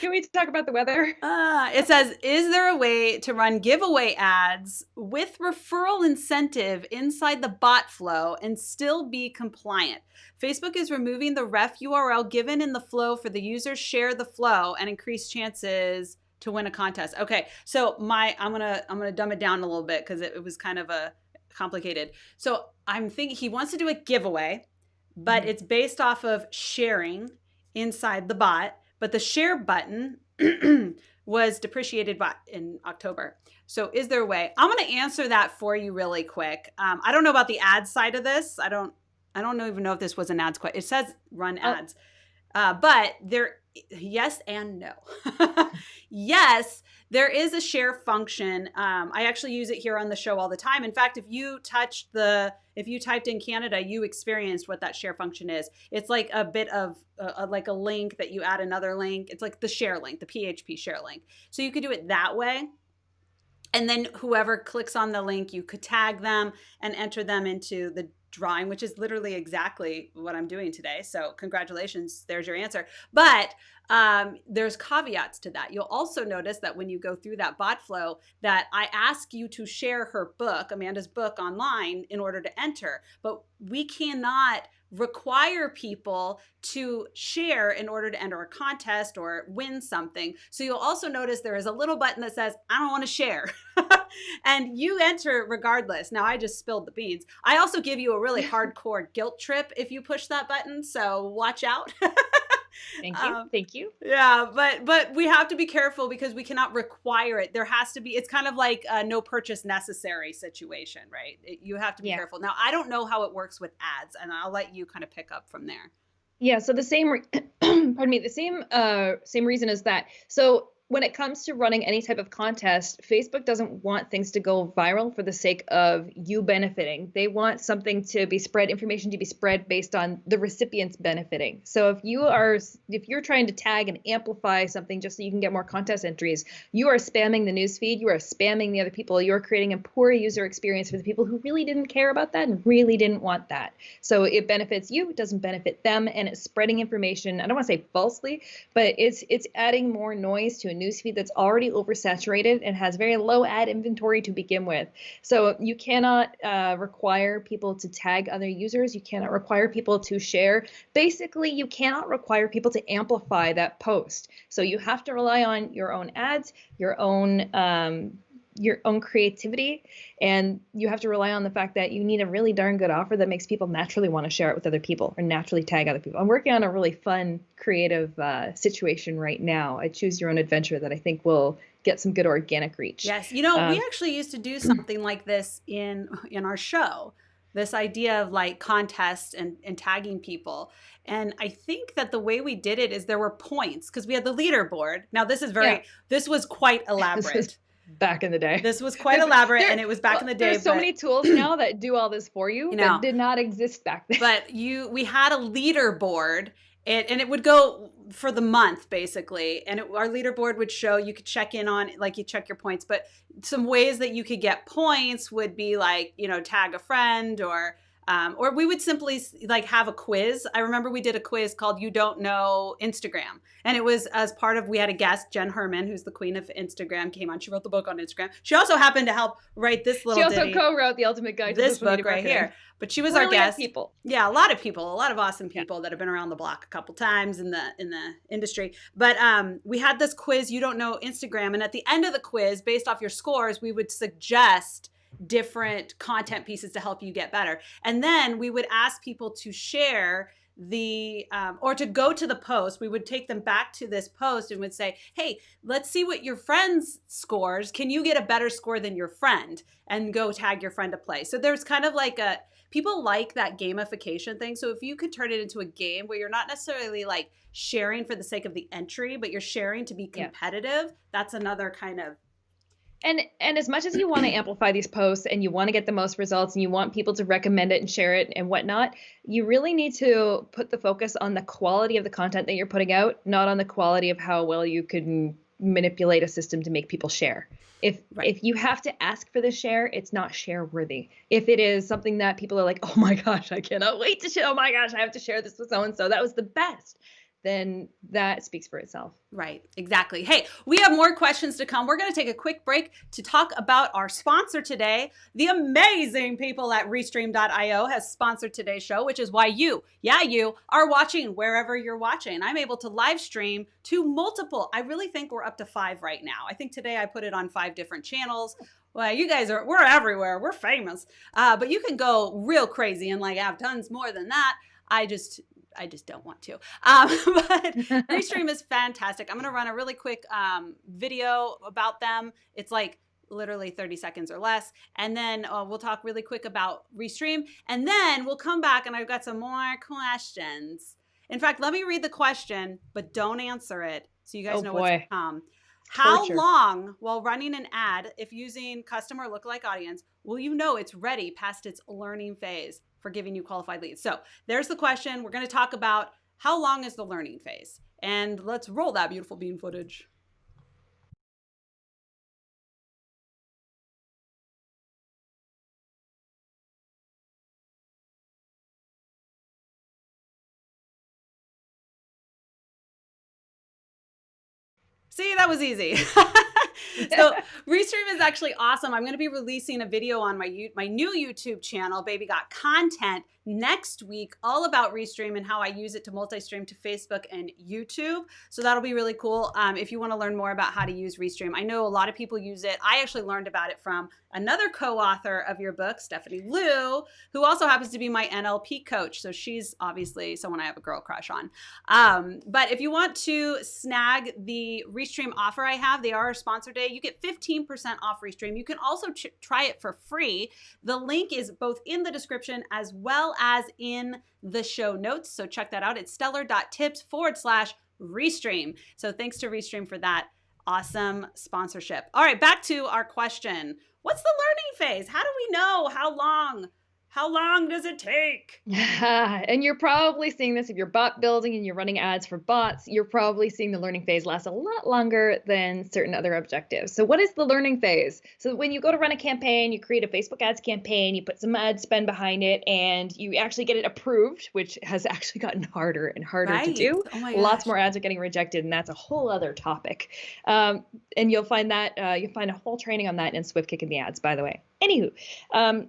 Can we talk about the weather? It says, is there a way to run giveaway ads with referral incentive inside the bot flow and still be compliant? Facebook is removing the ref URL given in the flow for the users share the flow and increase chances to win a contest. Okay, so I'm gonna dumb it down a little bit because it was kind of a complicated. So I'm thinking he wants to do a giveaway, but it's based off of sharing inside the bot. But the share button was depreciated in October. So is there a way? I'm going to answer that for you really quick. I don't know about the ad side of this. I don't even know if this was an ads question. It says run ads. But yes and no. Yes, there is a share function. I actually use it here on the show all the time. In fact, if you typed in Canada, you experienced what that share function is. It's like a bit of like a link that you add another link. It's like the share link, the PHP share link. So you could do it that way. And then whoever clicks on the link, you could tag them and enter them into the drawing, which is literally exactly what I'm doing today. So congratulations, there's your answer. But there's caveats to that. You'll also notice that when you go through that bot flow that I ask you to share her book, Amanda's book, online in order to enter. But we cannot require people to share in order to enter a contest or win something. So you'll also notice there is a little button that says, I don't want to share. And you enter regardless. Now I just spilled the beans. I also give you a really hardcore guilt trip if you push that button. So watch out. Thank you. Thank you. Yeah, but we have to be careful because we cannot require it. There has to be, it's kind of like a no purchase necessary situation, right? You have to be careful. Now, I don't know how it works with ads, and I'll let you kind of pick up from there. Yeah, so the same, pardon me, the same reason is that. So when it comes to running any type of contest, Facebook doesn't want things to go viral for the sake of you benefiting. They want something to be spread, information to be spread based on the recipients benefiting. So if you're trying to tag and amplify something just so you can get more contest entries, you are spamming the newsfeed, you are spamming the other people, you are creating a poor user experience for the people who really didn't care about that and really didn't want that. So it benefits you, it doesn't benefit them, and it's spreading information, I don't want to say falsely, but it's adding more noise to a newsfeed that's already oversaturated and has very low ad inventory to begin with. So you cannot require people to tag other users. You cannot require people to share. Basically, you cannot require people to amplify that post. So you have to rely on your own ads, your own creativity, and you have to rely on the fact that you need a really darn good offer that makes people naturally want to share it with other people or naturally tag other people. I'm working on a really fun, creative situation right now, a choose your own adventure, that I think will get some good organic reach. Yes. You know, we actually used to do something like this in our show, this idea of like contests and tagging people. And I think that the way we did it is there were points because we had the leaderboard. Now this is this was quite elaborate. Back in the day. This was quite elaborate, and it was back in the day. There's so many tools now that do all this for you that did not exist back then. But we had a leaderboard, and it would go for the month, basically. And our leaderboard would show, you could check in on, like you check your points, but some ways that you could get points would be like, tag a friend, or we would simply like have a quiz. I remember we did a quiz called You Don't Know Instagram. And it was as part of, we had a guest, Jen Herman, who's the queen of Instagram, came on. She wrote the book on Instagram. She also happened to help write this little ditty. She also co-wrote The Ultimate Guide to this book right here. But she was our guest. People. Yeah, a lot of people, a lot of awesome people that have been around the block a couple times in the industry. But we had this quiz, You Don't Know Instagram. And at the end of the quiz, based off your scores, we would suggest different content pieces to help you get better. And then we would ask people to share or to go to the post. We would take them back to this post and would say, hey, let's see what your friend's scores. Can you get a better score than your friend? And go tag your friend to play. So there's kind of like people like that gamification thing. So if you could turn it into a game where you're not necessarily like sharing for the sake of the entry, but you're sharing to be competitive, that's another kind of. And as much as you want to amplify these posts and you want to get the most results and you want people to recommend it and share it and whatnot, you really need to put the focus on the quality of the content that you're putting out, not on the quality of how well you can manipulate a system to make people share. If you have to ask for the share, it's not share worthy. If it is something that people are like, oh my gosh, I cannot wait to share. Oh my gosh, I have to share this with so-and-so. That was the best. Then that speaks for itself. Right, exactly. Hey, we have more questions to come. We're going to take a quick break to talk about our sponsor today. The amazing people at Restream.io has sponsored today's show, which is why you are watching wherever you're watching. I'm able to live stream to multiple. I really think we're up to 5 right now. I think today I put it on 5 different channels. Well, you guys we're everywhere. We're famous. But you can go real crazy and like have tons more than that. I just don't want to. But Restream is fantastic. I'm going to run a really quick video about them. It's like literally 30 seconds or less. And then we'll talk really quick about Restream. And then we'll come back and I've got some more questions. In fact, let me read the question, but don't answer it so you guys know what's to come. How long, while running an ad, if using custom or lookalike audience, will you know it's ready past its learning phase for giving you qualified leads? So there's the question. We're going to talk about how long is the learning phase. And let's roll that beautiful bean footage. See, that was easy. So Restream is actually awesome. I'm going to be releasing a video on my new YouTube channel, Baby Got Content, next week, all about Restream and how I use it to multi-stream to Facebook and YouTube. So that'll be really cool. If you want to learn more about how to use Restream, I know a lot of people use it. I actually learned about it from another co-author of your book, Stephanie Liu, who also happens to be my NLP coach. So she's obviously someone I have a girl crush on. But if you want to snag the Restream offer I have, they are a sponsor day. You get 15% off Restream. You can also try it for free. The link is both in the description as well as in the show notes. So check that out. It's stellar.tips/Restream. So thanks to Restream for that awesome sponsorship. All right, back to our question. What's the learning phase? How do we know how long How long does it take? And you're probably seeing this if you're bot building and you're running ads for bots, you're probably seeing the learning phase last a lot longer than certain other objectives. So what is the learning phase? So when you go to run a campaign, you create a Facebook ads campaign, you put some ad spend behind it, and you actually get it approved, which has actually gotten harder and harder to Right. do. Oh my Lots gosh. more ads are getting rejected, and that's a whole other topic. And you'll find a whole training on that in Swift Kick in the Ads, by the way. Anywho,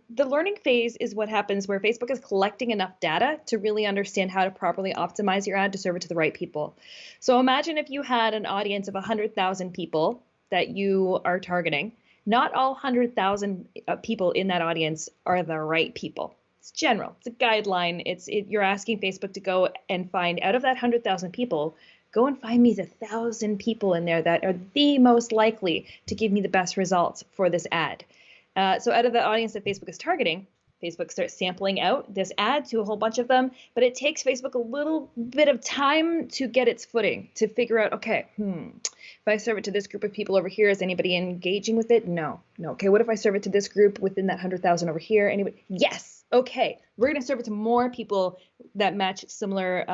the learning phase is what happens where Facebook is collecting enough data to really understand how to properly optimize your ad to serve it to the right people. So imagine if you had an audience of 100,000 people that you are targeting. Not all 100,000 people in that audience are the right people. It's general. It's a guideline. You're asking Facebook to go and find, out of that 100,000 people, go and find me the 1,000 people in there that are the most likely to give me the best results for this ad. So out of the audience that Facebook is targeting, Facebook starts sampling out this ad to a whole bunch of them, but it takes Facebook a little bit of time to get its footing, to figure out, okay, if I serve it to this group of people over here, is anybody engaging with it? No. Okay, what if I serve it to this group within that 100,000 over here? Anybody? Yes. Okay, we're going to serve it to more people that match similar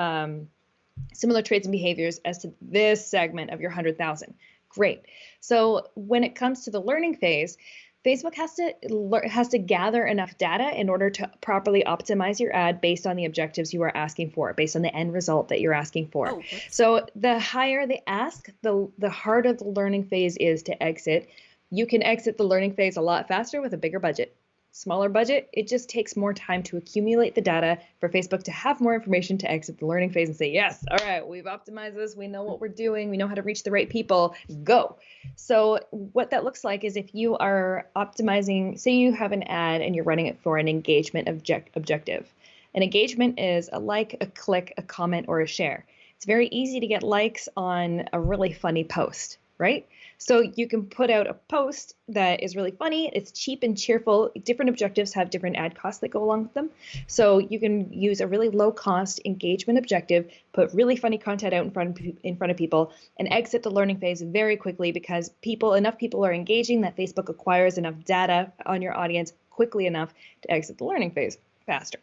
traits and behaviors as to this segment of your 100,000. Great. So when it comes to the learning phase, Facebook has to gather enough data in order to properly optimize your ad based on the objectives you are asking for, based on the end result that you're asking for. Oh, so the higher the ask, the harder the learning phase is to exit. You can exit the learning phase a lot faster with a bigger budget. Smaller budget, it just takes more time to accumulate the data for Facebook to have more information to exit the learning phase and say, yes, all right, we've optimized this. We know what we're doing. We know how to reach the right people. Go. So what that looks like is if you are optimizing, say you have an ad and you're running it for an engagement objective. An engagement is a like, a click, a comment, or a share. It's very easy to get likes on a really funny post, right? So you can put out a post that is really funny, it's cheap and cheerful. Different objectives have different ad costs that go along with them. So you can use a really low cost engagement objective, put really funny content out in front of people, and exit the learning phase very quickly because enough people are engaging that Facebook acquires enough data on your audience quickly enough to exit the learning phase faster.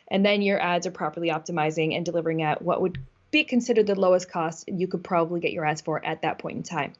And then your ads are properly optimizing and delivering at what would be considered the lowest cost you could probably get your ads for at that point in time.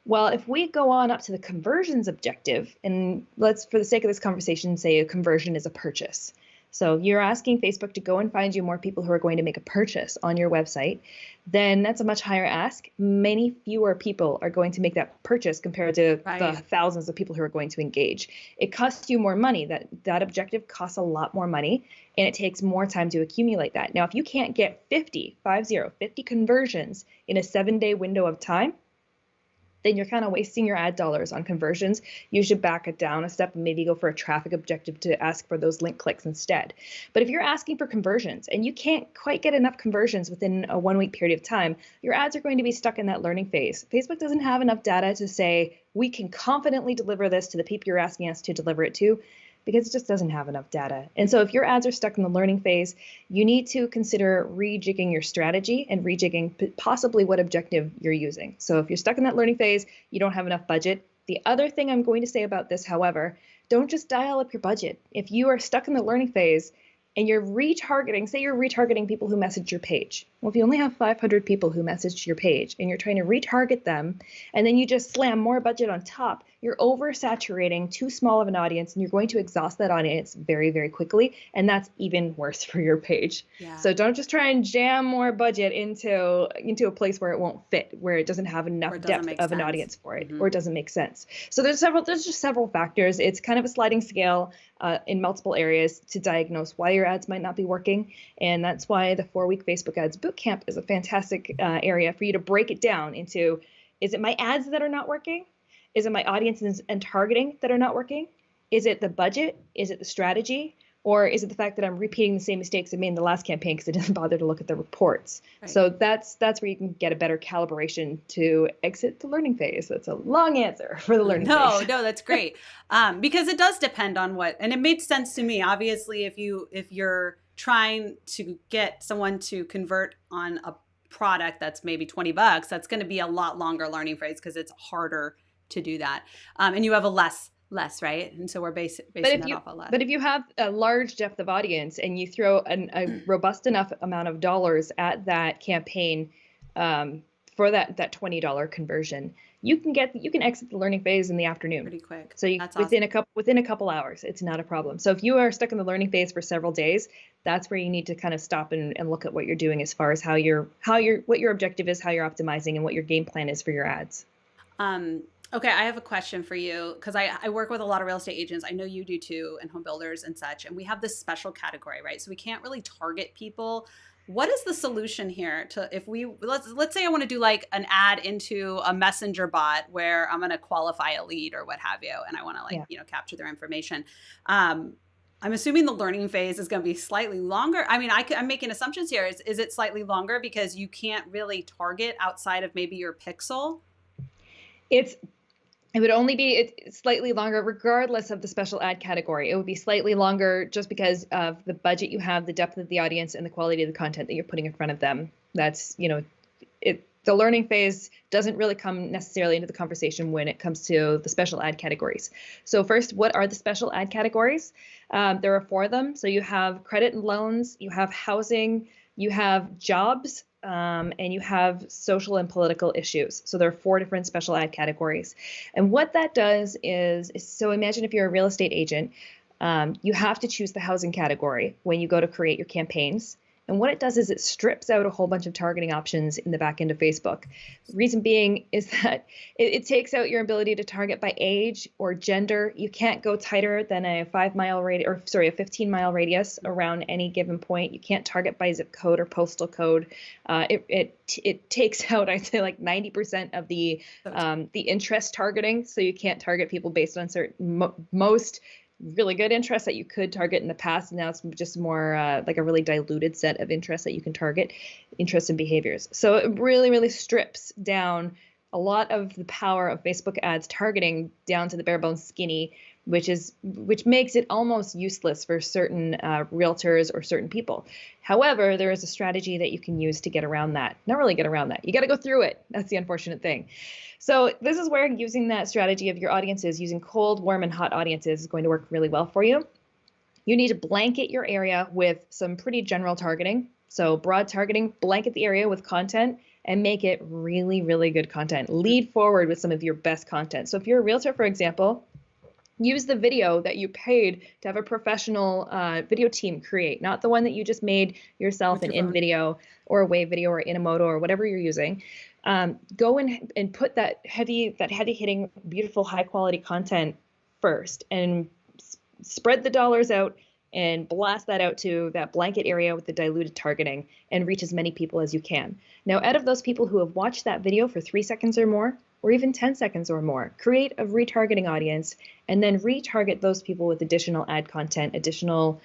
Well, if we go on up to the conversions objective, and let's, for the sake of this conversation, say a conversion is a purchase. So you're asking Facebook to go and find you more people who are going to make a purchase on your website, then that's a much higher ask. Many fewer people are going to make that purchase compared to the thousands of people who are going to engage. It costs you more money. That objective costs a lot more money, and it takes more time to accumulate that. Now, if you can't get 50 conversions in a 7-day window of time, then you're kind of wasting your ad dollars on conversions. You should back it down a step and maybe go for a traffic objective to ask for those link clicks instead. But if you're asking for conversions and you can't quite get enough conversions within a 1-week period of time, your ads are going to be stuck in that learning phase. Facebook doesn't have enough data to say, we can confidently deliver this to the people you're asking us to deliver it to, because it just doesn't have enough data. And so if your ads are stuck in the learning phase, you need to consider rejigging your strategy and rejigging possibly what objective you're using. So if you're stuck in that learning phase, you don't have enough budget. The other thing I'm going to say about this, however, don't just dial up your budget. If you are stuck in the learning phase and you're retargeting, say you're retargeting people who message your page. Well, if you only have 500 people who messaged your page and you're trying to retarget them, and then you just slam more budget on top, you're oversaturating too small of an audience and you're going to exhaust that audience very, very quickly. And that's even worse for your page. Yeah. So don't just try and jam more budget into a place where it won't fit, where it doesn't have enough depth of an audience for it, or it doesn't make sense. So there's just several factors. It's kind of a sliding scale in multiple areas to diagnose why your ads might not be working. And that's why the 4-week Facebook Ads Bootcamp is a fantastic area for you to break it down into, is it my ads that are not working? Is it my audiences and targeting that are not working? Is it the budget? Is it the strategy? Or is it the fact that I'm repeating the same mistakes I made in the last campaign because I didn't bother to look at the reports? Right. So that's where you can get a better calibration to exit the learning phase. That's a long answer for the learning phase. No, that's great. Because it does depend on what, and it made sense to me. Obviously, if you're trying to get someone to convert on a product that's maybe $20, that's going to be a lot longer learning phase because it's harder to do that. And you have a less less, right? And so we're basing that off a less. But if you have a large depth of audience and you throw a robust enough amount of dollars at that campaign, for that $20 conversion, you can exit the learning phase in the afternoon pretty quick. So That's within awesome. within a couple hours, it's not a problem. So if you are stuck in the learning phase for several days, that's where you need to kind of stop and look at what you're doing as far as what your objective is, how you're optimizing, and what your game plan is for your ads. Okay, I have a question for you because I work with a lot of real estate agents. I know you do too, and home builders and such. And we have this special category, right? So we can't really target people. What is the solution here to if we let's say I want to do like an ad into a messenger bot where I'm going to qualify a lead or what have you, and I want to capture their information. I'm assuming the learning phase is going to be slightly longer. I mean, I'm making assumptions here. Is it slightly longer because you can't really target outside of maybe your pixel? It would only be slightly longer regardless of the special ad category. It would be slightly longer just because of the budget you have, the depth of the audience, and the quality of the content that you're putting in front of them. That's, the learning phase doesn't really come necessarily into the conversation when it comes to the special ad categories. So first, what are the special ad categories? There are 4 of them. So you have credit and loans, you have housing, you have jobs, and you have social and political issues. So there are 4 different special ad categories. And what that does is so imagine if you're a real estate agent, you have to choose the housing category when you go to create your campaigns. And what it does is it strips out a whole bunch of targeting options in the back end of Facebook. The reason being is that it takes out your ability to target by age or gender. You can't go tighter than a 15-mile radius around any given point. You can't target by zip code or postal code. It takes out, I'd say, like 90% of the interest targeting. So you can't target people based on most really good interests that you could target in the past. Now it's just more like a really diluted set of interests that you can target, interests and behaviors. So it really, really strips down a lot of the power of Facebook ads targeting down to the bare bones skinny, which makes it almost useless for certain realtors or certain people. However, there is a strategy that you can use to get around that. Not really get around that. You got to go through it. That's the unfortunate thing. So this is where using that strategy of your audiences, using cold, warm, and hot audiences is going to work really well for you. You need to blanket your area with some pretty general targeting. So broad targeting, blanket the area with content and make it really, really good content. Lead forward with some of your best content. So if you're a realtor, for example, use the video that you paid to have a professional video team create, not the one that you just made yourself in InVideo or a Wave Video or Inamoto or whatever you're using. Go and put that heavy hitting, beautiful, high quality content first and spread the dollars out and blast that out to that blanket area with the diluted targeting and reach as many people as you can. Now, out of those people who have watched that video for 3 seconds or more, or even 10 seconds or more, create a retargeting audience and then retarget those people with additional ad content, additional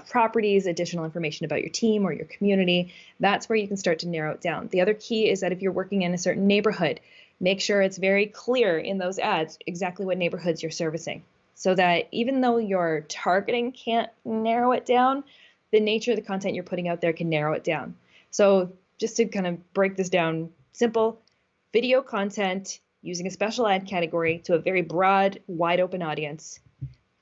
properties, additional information about your team or your community. That's where you can start to narrow it down. The other key is that if you're working in a certain neighborhood, make sure it's very clear in those ads exactly what neighborhoods you're servicing, so that even though your targeting can't narrow it down, the nature of the content you're putting out there can narrow it down. So just to kind of break this down, simple video content using a special ad category to a very broad, wide open audience.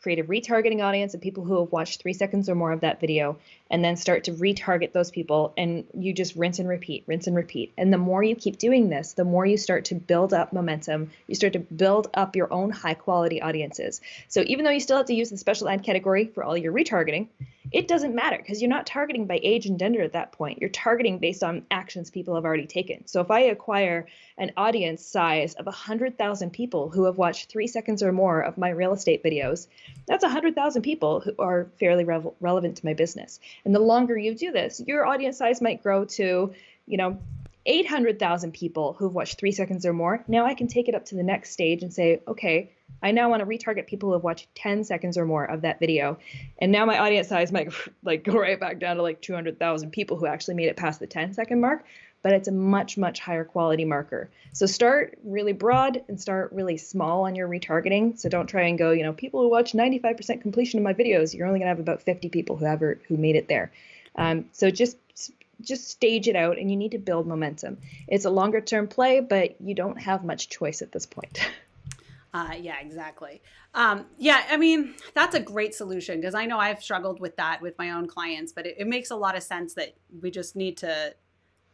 Create a retargeting audience of people who have watched 3 seconds or more of that video, and then start to retarget those people. And you just rinse and repeat, rinse and repeat. And the more you keep doing this, the more you start to build up momentum. You start to build up your own high quality audiences. So even though you still have to use the special ad category for all your retargeting, it doesn't matter because you're not targeting by age and gender at that point. You're targeting based on actions people have already taken. So if I acquire an audience size of 100,000 people who have watched 3 seconds or more of my real estate videos, that's 100,000 people who are fairly relevant to my business. And the longer you do this, your audience size might grow to, 800,000 people who've watched 3 seconds or more. Now I can take it up to the next stage and say, okay, I now want to retarget people who have watched 10 seconds or more of that video. And now my audience size might go right back down to 200,000 people who actually made it past the 10-second mark, but it's a much, much higher quality marker. So start really broad and start really small on your retargeting. So don't try and go, people who watch 95% completion of my videos, you're only going to have about 50 people who made it there. So just stage it out, and you need to build momentum. It's a longer term play, but you don't have much choice at this point. Yeah, exactly. Yeah, I mean, that's a great solution because I know I've struggled with that with my own clients, but it makes a lot of sense that we just need to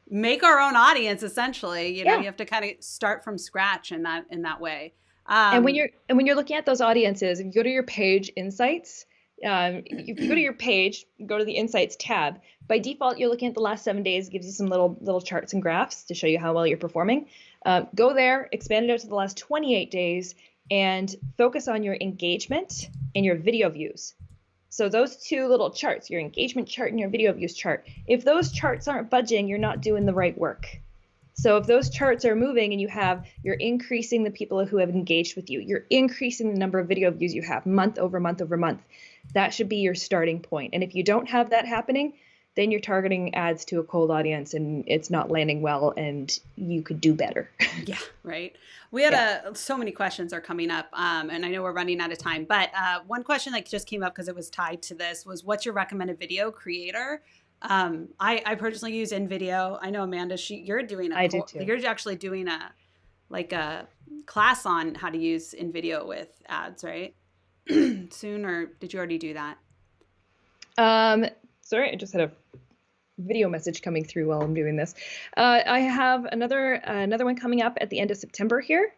make our own audience essentially. You know, Yeah. you have to kind of start from scratch in that way. And when Um, you're looking at those audiences, if you go to your page insights, if you go to your page, go to the insights tab. By default, you're looking at the last 7 days. It gives you some little charts and graphs to show you how well you're performing. Go there, expand it out to the last 28 days, and focus on your engagement and your video views. So those two little charts, your engagement chart and your video views chart, if those charts aren't budging, you're not doing the right work. So if those charts are moving and you're increasing the people who have engaged with you, you're increasing the number of video views you have month over month over month, that should be your starting point. And if you don't have that happening, then you're targeting ads to a cold audience and it's not landing well and you could do better. Yeah, right. We had so many questions are coming up, and I know we're running out of time. But one question that just came up because it was tied to this was, "What's your recommended video creator?" I personally use InVideo. I know Amanda, you're doing I do too. you're actually doing a class on how to use InVideo with ads, right? Soon, or did you already do that? Sorry, I just had a video message coming through while I'm doing this. I have another one coming up at the end of September here.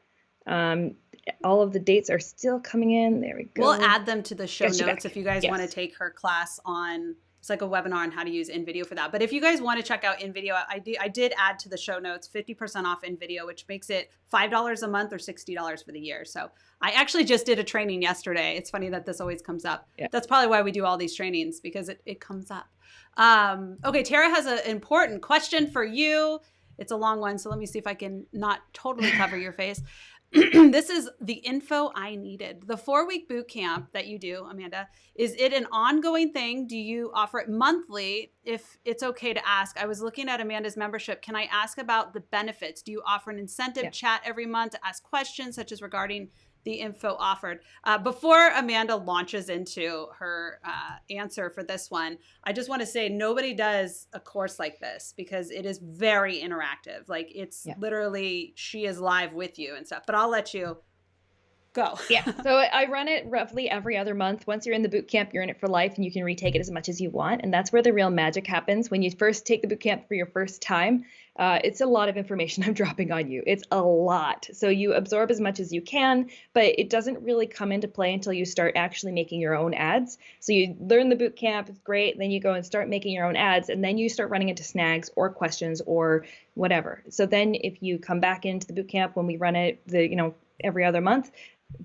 All of the dates are still coming in. There we go. We'll add them to the show Got you notes back. if you guys Yes. want to take her class on. It's like a webinar on how to use InVideo for that. But if you guys want to check out InVideo, I did add to the show notes 50% off InVideo, which makes it $5 a month or $60 for the year. So I actually just did a training yesterday. It's funny that this always comes up. Yeah. That's probably why we do all these trainings, because it comes up. Okay, Tara has an important question for you. It's a long one, so let me see if I can not totally cover your face. This is the info I needed. The 4-week boot camp that you do, Amanda, is it an ongoing thing? Do you offer it monthly? If it's okay to ask, I was looking at Amanda's membership. Can I ask about the benefits? Do you offer an incentive chat every month to ask questions such as regarding the info offered? Before Amanda launches into her answer for this one, I just want to say nobody does a course like this because it is very interactive. Like it's literally, she is live with you and stuff, but I'll let you go. Yeah. So I run it roughly every other month. Once you're in the boot camp, you're in it for life and you can retake it as much as you want. And that's where the real magic happens. When you first take the boot camp for your first time, it's a lot of information I'm dropping on you. It's a lot. So you absorb as much as you can, but it doesn't really come into play until you start actually making your own ads. So you learn the boot camp, it's great. Then you go and start making your own ads, and then you start running into snags or questions or whatever. So then if you come back into the boot camp when we run it, every other month,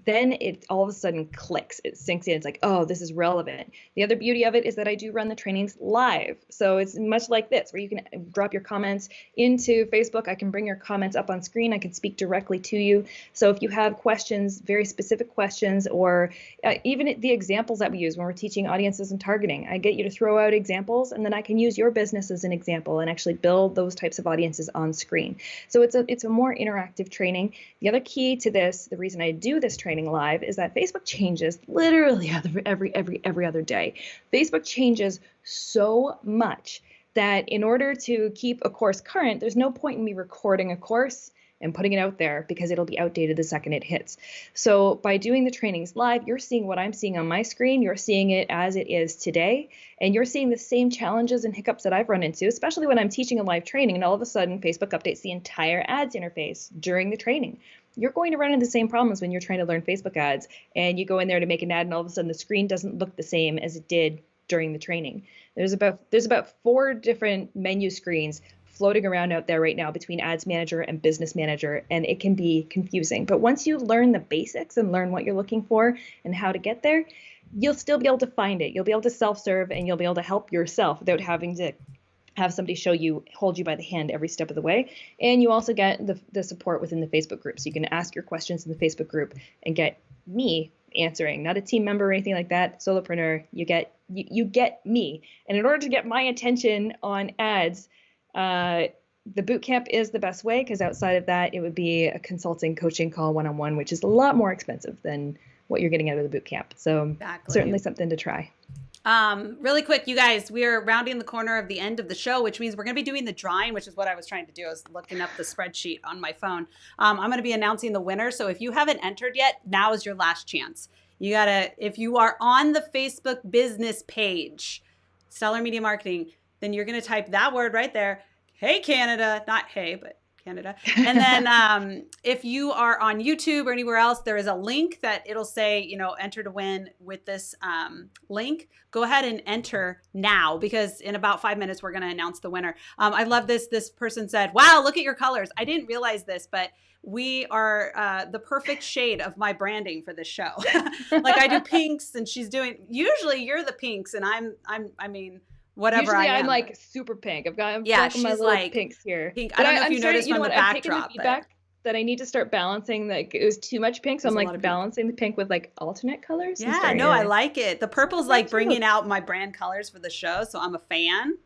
then it all of a sudden clicks. It sinks in. It's like, oh, this is relevant. The other beauty of it is that I do run the trainings live. So it's much like this, where you can drop your comments into Facebook. I can bring your comments up on screen. I can speak directly to you. So if you have questions, very specific questions, or even the examples that we use when we're teaching audiences and targeting, I get you to throw out examples, and then I can use your business as an example and actually build those types of audiences on screen. So it's a more interactive training. The other key to this, the reason I do this training live, is that Facebook changes literally every other day. Facebook changes so much that in order to keep a course current, there's no point in me recording a course and putting it out there because it'll be outdated the second it hits. So by doing the trainings live, you're seeing what I'm seeing on my screen. You're seeing it as it is today, and you're seeing the same challenges and hiccups that I've run into, especially when I'm teaching a live training and all of a sudden Facebook updates the entire ads interface during the training. You're going to run into the same problems when you're trying to learn Facebook ads and you go in there to make an ad and all of a sudden the screen doesn't look the same as it did during the training. There's about 4 different menu screens floating around out there right now between Ads Manager and Business Manager, and it can be confusing. But once you learn the basics and learn what you're looking for and how to get there, you'll still be able to find it. You'll be able to self-serve and you'll be able to help yourself without having to have somebody hold you by the hand every step of the way. And you also get the support within the Facebook group. So you can ask your questions in the Facebook group and get me answering, not a team member or anything like that. Solopreneur, you get me. And in order to get my attention on ads, the boot camp is the best way, because outside of that, it would be a consulting coaching call one-on-one, which is a lot more expensive than what you're getting out of the boot camp. So certainly something to try. Really quick, you guys, we are rounding the corner of the end of the show, which means we're going to be doing the drawing, which is what I was trying to do. I was looking up the spreadsheet on my phone. I'm going to be announcing the winner. So if you haven't entered yet, now is your last chance. You got to, if you are on the Facebook business page, Stellar Media Marketing, then you're going to type that word right there. Hey, Canada, not hey, but Canada. And then if you are on YouTube or anywhere else, there is a link that it'll say, enter to win with this link. Go ahead and enter now, because in about 5 minutes, we're going to announce the winner. I love this. This person said, wow, look at your colors. I didn't realize this, but we are the perfect shade of my branding for this show. Like I do pinks and she's doing, usually you're the pinks and I mean, whatever. Usually I am. I'm like super pink. I've got she's my little like pinks here. Pink. I don't know if you noticed from the backdrop. I'm taking the feedback that I need to start balancing. Like it was too much pink, so I'm like balancing the pink with like alternate colors. Yeah, no, I like it. The purple's like bringing out my brand colors for the show, so I'm a fan.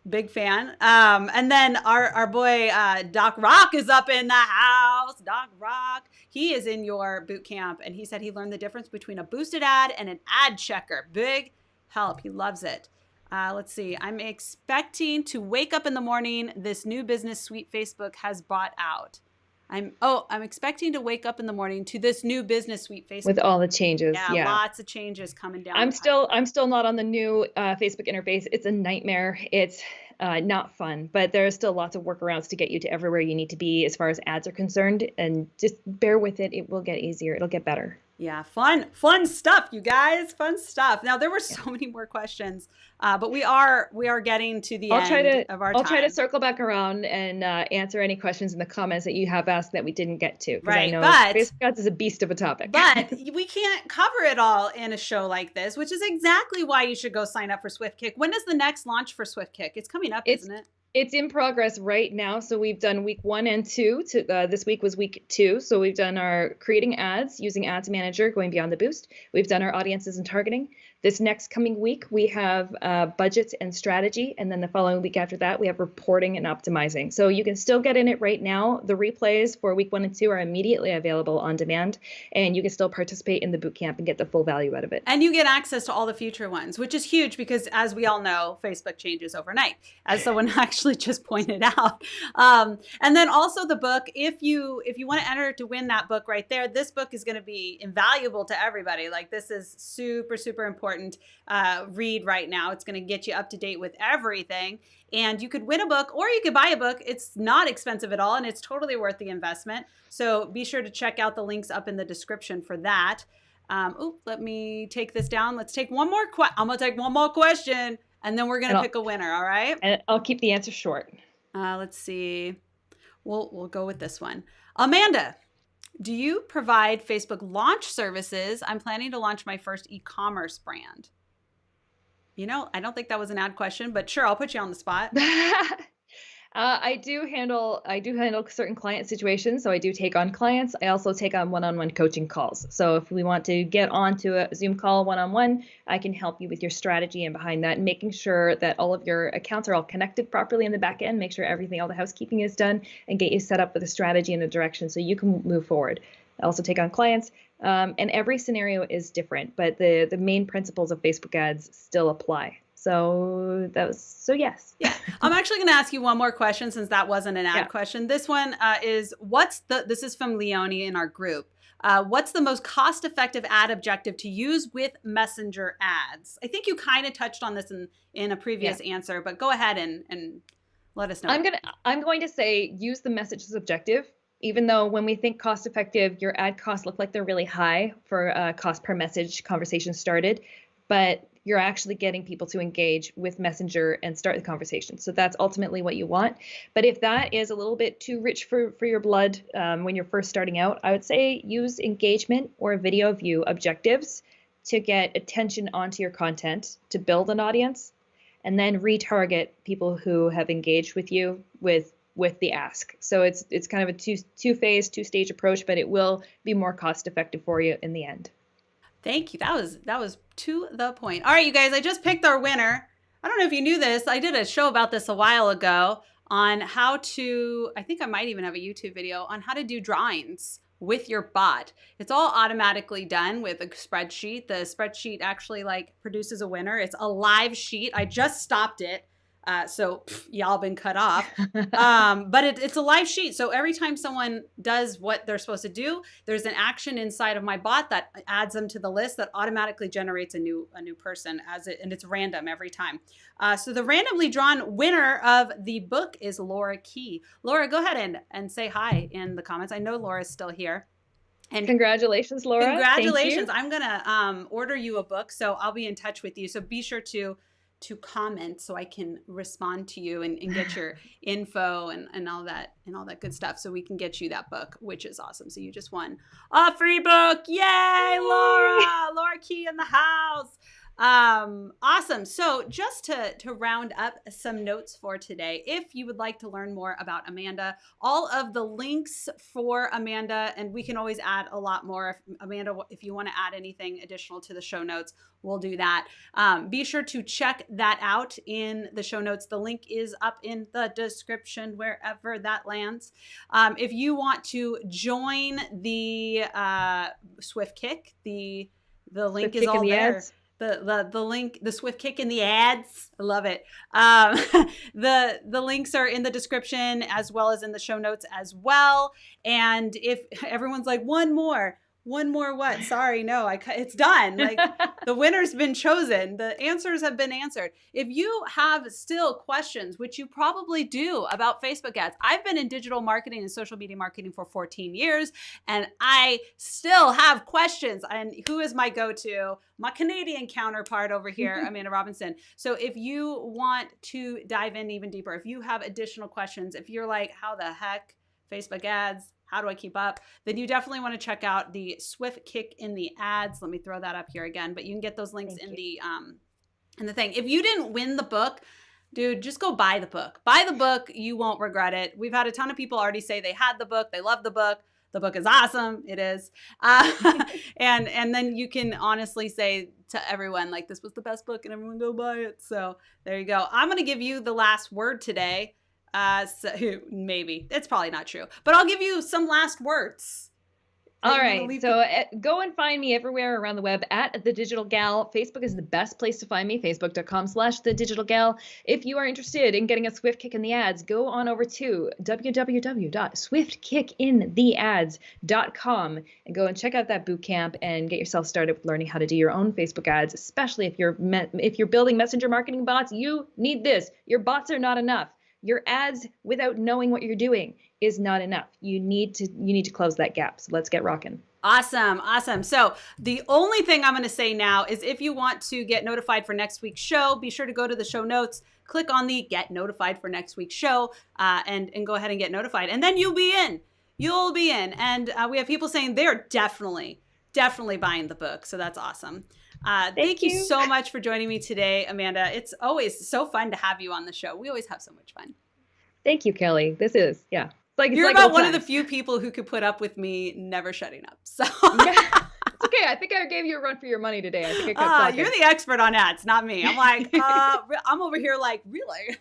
Big fan. And then our boy Doc Rock is up in the house. Doc Rock. He is in your boot camp, and he said he learned the difference between a boosted ad and an ad checker. Big help. He loves it. Let's see. I'm expecting to wake up in the morning. This new business suite Facebook has bought out. I'm expecting to wake up in the morning to this new business suite Facebook with all the changes. Yeah, lots of changes coming down. I'm still not on the new Facebook interface. It's a nightmare. It's not fun, but there are still lots of workarounds to get you to everywhere you need to be as far as ads are concerned. And just bear with it. It will get easier. It'll get better. Yeah, fun stuff, you guys. Fun stuff. Now there were so many more questions, but we are getting to the end of our time. I'll try to circle back around and answer any questions in the comments that you have asked that we didn't get to. Right, I know but Facebook ads is a beast of a topic. But we can't cover it all in a show like this, which is exactly why you should go sign up for SwiftKick. When is the next launch for SwiftKick? It's coming up, isn't it? It's in progress right now. So we've done week 1 and 2. This week was week 2. So we've done our creating ads using Ads Manager, going beyond the boost. We've done our audiences and targeting. This next coming week, we have budgets and strategy. And then the following week after that, we have reporting and optimizing. So you can still get in it right now. The replays for week 1 and 2 are immediately available on demand. And you can still participate in the bootcamp and get the full value out of it. And you get access to all the future ones, which is huge because, as we all know, Facebook changes overnight, as someone actually just pointed out. And then also the book, if you want to enter to win that book right there, this book is going to be invaluable to everybody. Like this is super, super important read right now. It's going to get you up to date with everything. And you could win a book or you could buy a book. It's not expensive at all and it's totally worth the investment. So be sure to check out the links up in the description for that. Let me take this down. Let's take one more I'm going to take one more question and then we're going to pick a winner. All right. And I'll keep the answer short. Let's see. We'll go with this one. Amanda, do you provide Facebook launch services? I'm planning to launch my first e-commerce brand. I don't think that was an ad question, but sure, I'll put you on the spot. I do handle certain client situations. So I do take on clients. I also take on one-on-one coaching calls. So if we want to get onto a Zoom call one-on-one, I can help you with your strategy and behind that, making sure that all of your accounts are all connected properly in the back end, make sure all the housekeeping is done, and get you set up with a strategy and a direction so you can move forward. I also take on clients. And every scenario is different, but the main principles of Facebook ads still apply. So yes. Yeah. I'm actually going to ask you one more question since that wasn't an ad question. This one is this is from Leonie in our group. What's the most cost-effective ad objective to use with Messenger ads? I think you kind of touched on this in a previous answer, but go ahead and let us know. I'm going to say use the messages objective. Even though when we think cost effective, your ad costs look like they're really high for cost per message conversation started, but you're actually getting people to engage with Messenger and start the conversation. So that's ultimately what you want. But if that is a little bit too rich for your blood when you're first starting out, I would say use engagement or video view objectives to get attention onto your content, to build an audience, and then retarget people who have engaged with you with the ask. So it's kind of a two-phase, two-stage approach, but it will be more cost-effective for you in the end. Thank you. That was to the point. All right, you guys, I just picked our winner. I don't know if you knew this. I did a show about this a while ago on how to, I think I might even have a YouTube video on how to do drawings with your bot. It's all automatically done with a spreadsheet. The spreadsheet actually like produces a winner. It's a live sheet. I just stopped it. So y'all been cut off. But it's a live sheet. So every time someone does what they're supposed to do, there's an action inside of my bot that adds them to the list that automatically generates a new person and it's random every time. So the randomly drawn winner of the book is Laura Key. Laura, go ahead and say hi in the comments. I know Laura's still here. And congratulations, Laura. Congratulations. I'm going to order you a book. So I'll be in touch with you. So be sure to comment so I can respond to you and get your info and all that good stuff so we can get you that book, which is awesome. So you just won a free book. Yay, Laura Key in the house. Awesome. So just to round up some notes for today, if you would like to learn more about Amanda, all of the links for Amanda, and we can always add a lot more. Amanda, if you want to add anything additional to the show notes, we'll do that. Be sure to check that out in the show notes. The link is up in the description, wherever that lands. If you want to join the Swift Kick, the link is all there. Ads. The link, the Swift Kick in the ads. I love it. The links are in the description as well as in the show notes as well. And if everyone's like, one more what? Sorry, no, it's done. Like the winner's been chosen. The answers have been answered. If you have still questions, which you probably do about Facebook ads, I've been in digital marketing and social media marketing for 14 years, and I still have questions. And who is my go-to? My Canadian counterpart over here, Amanda Robinson. So if you want to dive in even deeper, if you have additional questions, if you're like, how the heck Facebook ads, how do I keep up? Then you definitely want to check out the Swift Kick in the ads. Let me throw that up here again, but you can get those links in the thing. If you didn't win the book, dude, just go buy the book. Buy the book. You won't regret it. We've had a ton of people already say they had the book. They love the book. The book is awesome. It is. And then you can honestly say to everyone, like, this was the best book and everyone go buy it. So there you go. I'm going to give you the last word today. So maybe it's probably not true, but I'll give you some last words. All right. So go and find me everywhere around the web at The Digital Gal. Facebook is the best place to find me, facebook.com/The Digital Gal. If you are interested in getting a Swift Kick in the ads, go on over to www.swiftkickintheads.com and go and check out that boot camp and get yourself started with learning how to do your own Facebook ads, especially if you're building messenger marketing bots. You need this. Your bots are not enough. Your ads without knowing what you're doing is not enough. You need to close that gap. So let's get rocking. Awesome. So the only thing I'm going to say now is if you want to get notified for next week's show, be sure to go to the show notes, click on the get notified for next week's show, and go ahead and get notified. And then you'll be in. And we have people saying they're definitely buying the book. So that's awesome. Thank you so much for joining me today, Amanda. It's always so fun to have you on the show. We always have so much fun. Thank you, Kelly. This is, yeah. You're about one of the few people who could put up with me never shutting up. So yeah, it's okay. I think I gave you a run for your money today. I think I kept you're the expert on ads, not me. I'm like, I'm over here like, really?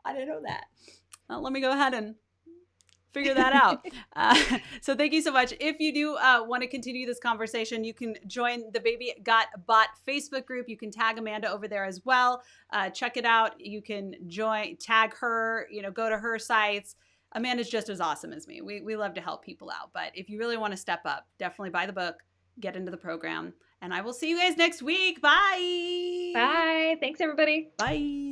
I didn't know that. Well, let me go ahead and figure that out. So thank you so much. If you do want to continue this conversation, you can join the Baby Got Bot Facebook group. You can tag Amanda over there as well. Check it out. You can tag her, go to her sites. Amanda's just as awesome as me. We love to help people out. But if you really want to step up, definitely buy the book, get into the program. And I will see you guys next week. Bye. Bye. Thanks, everybody. Bye.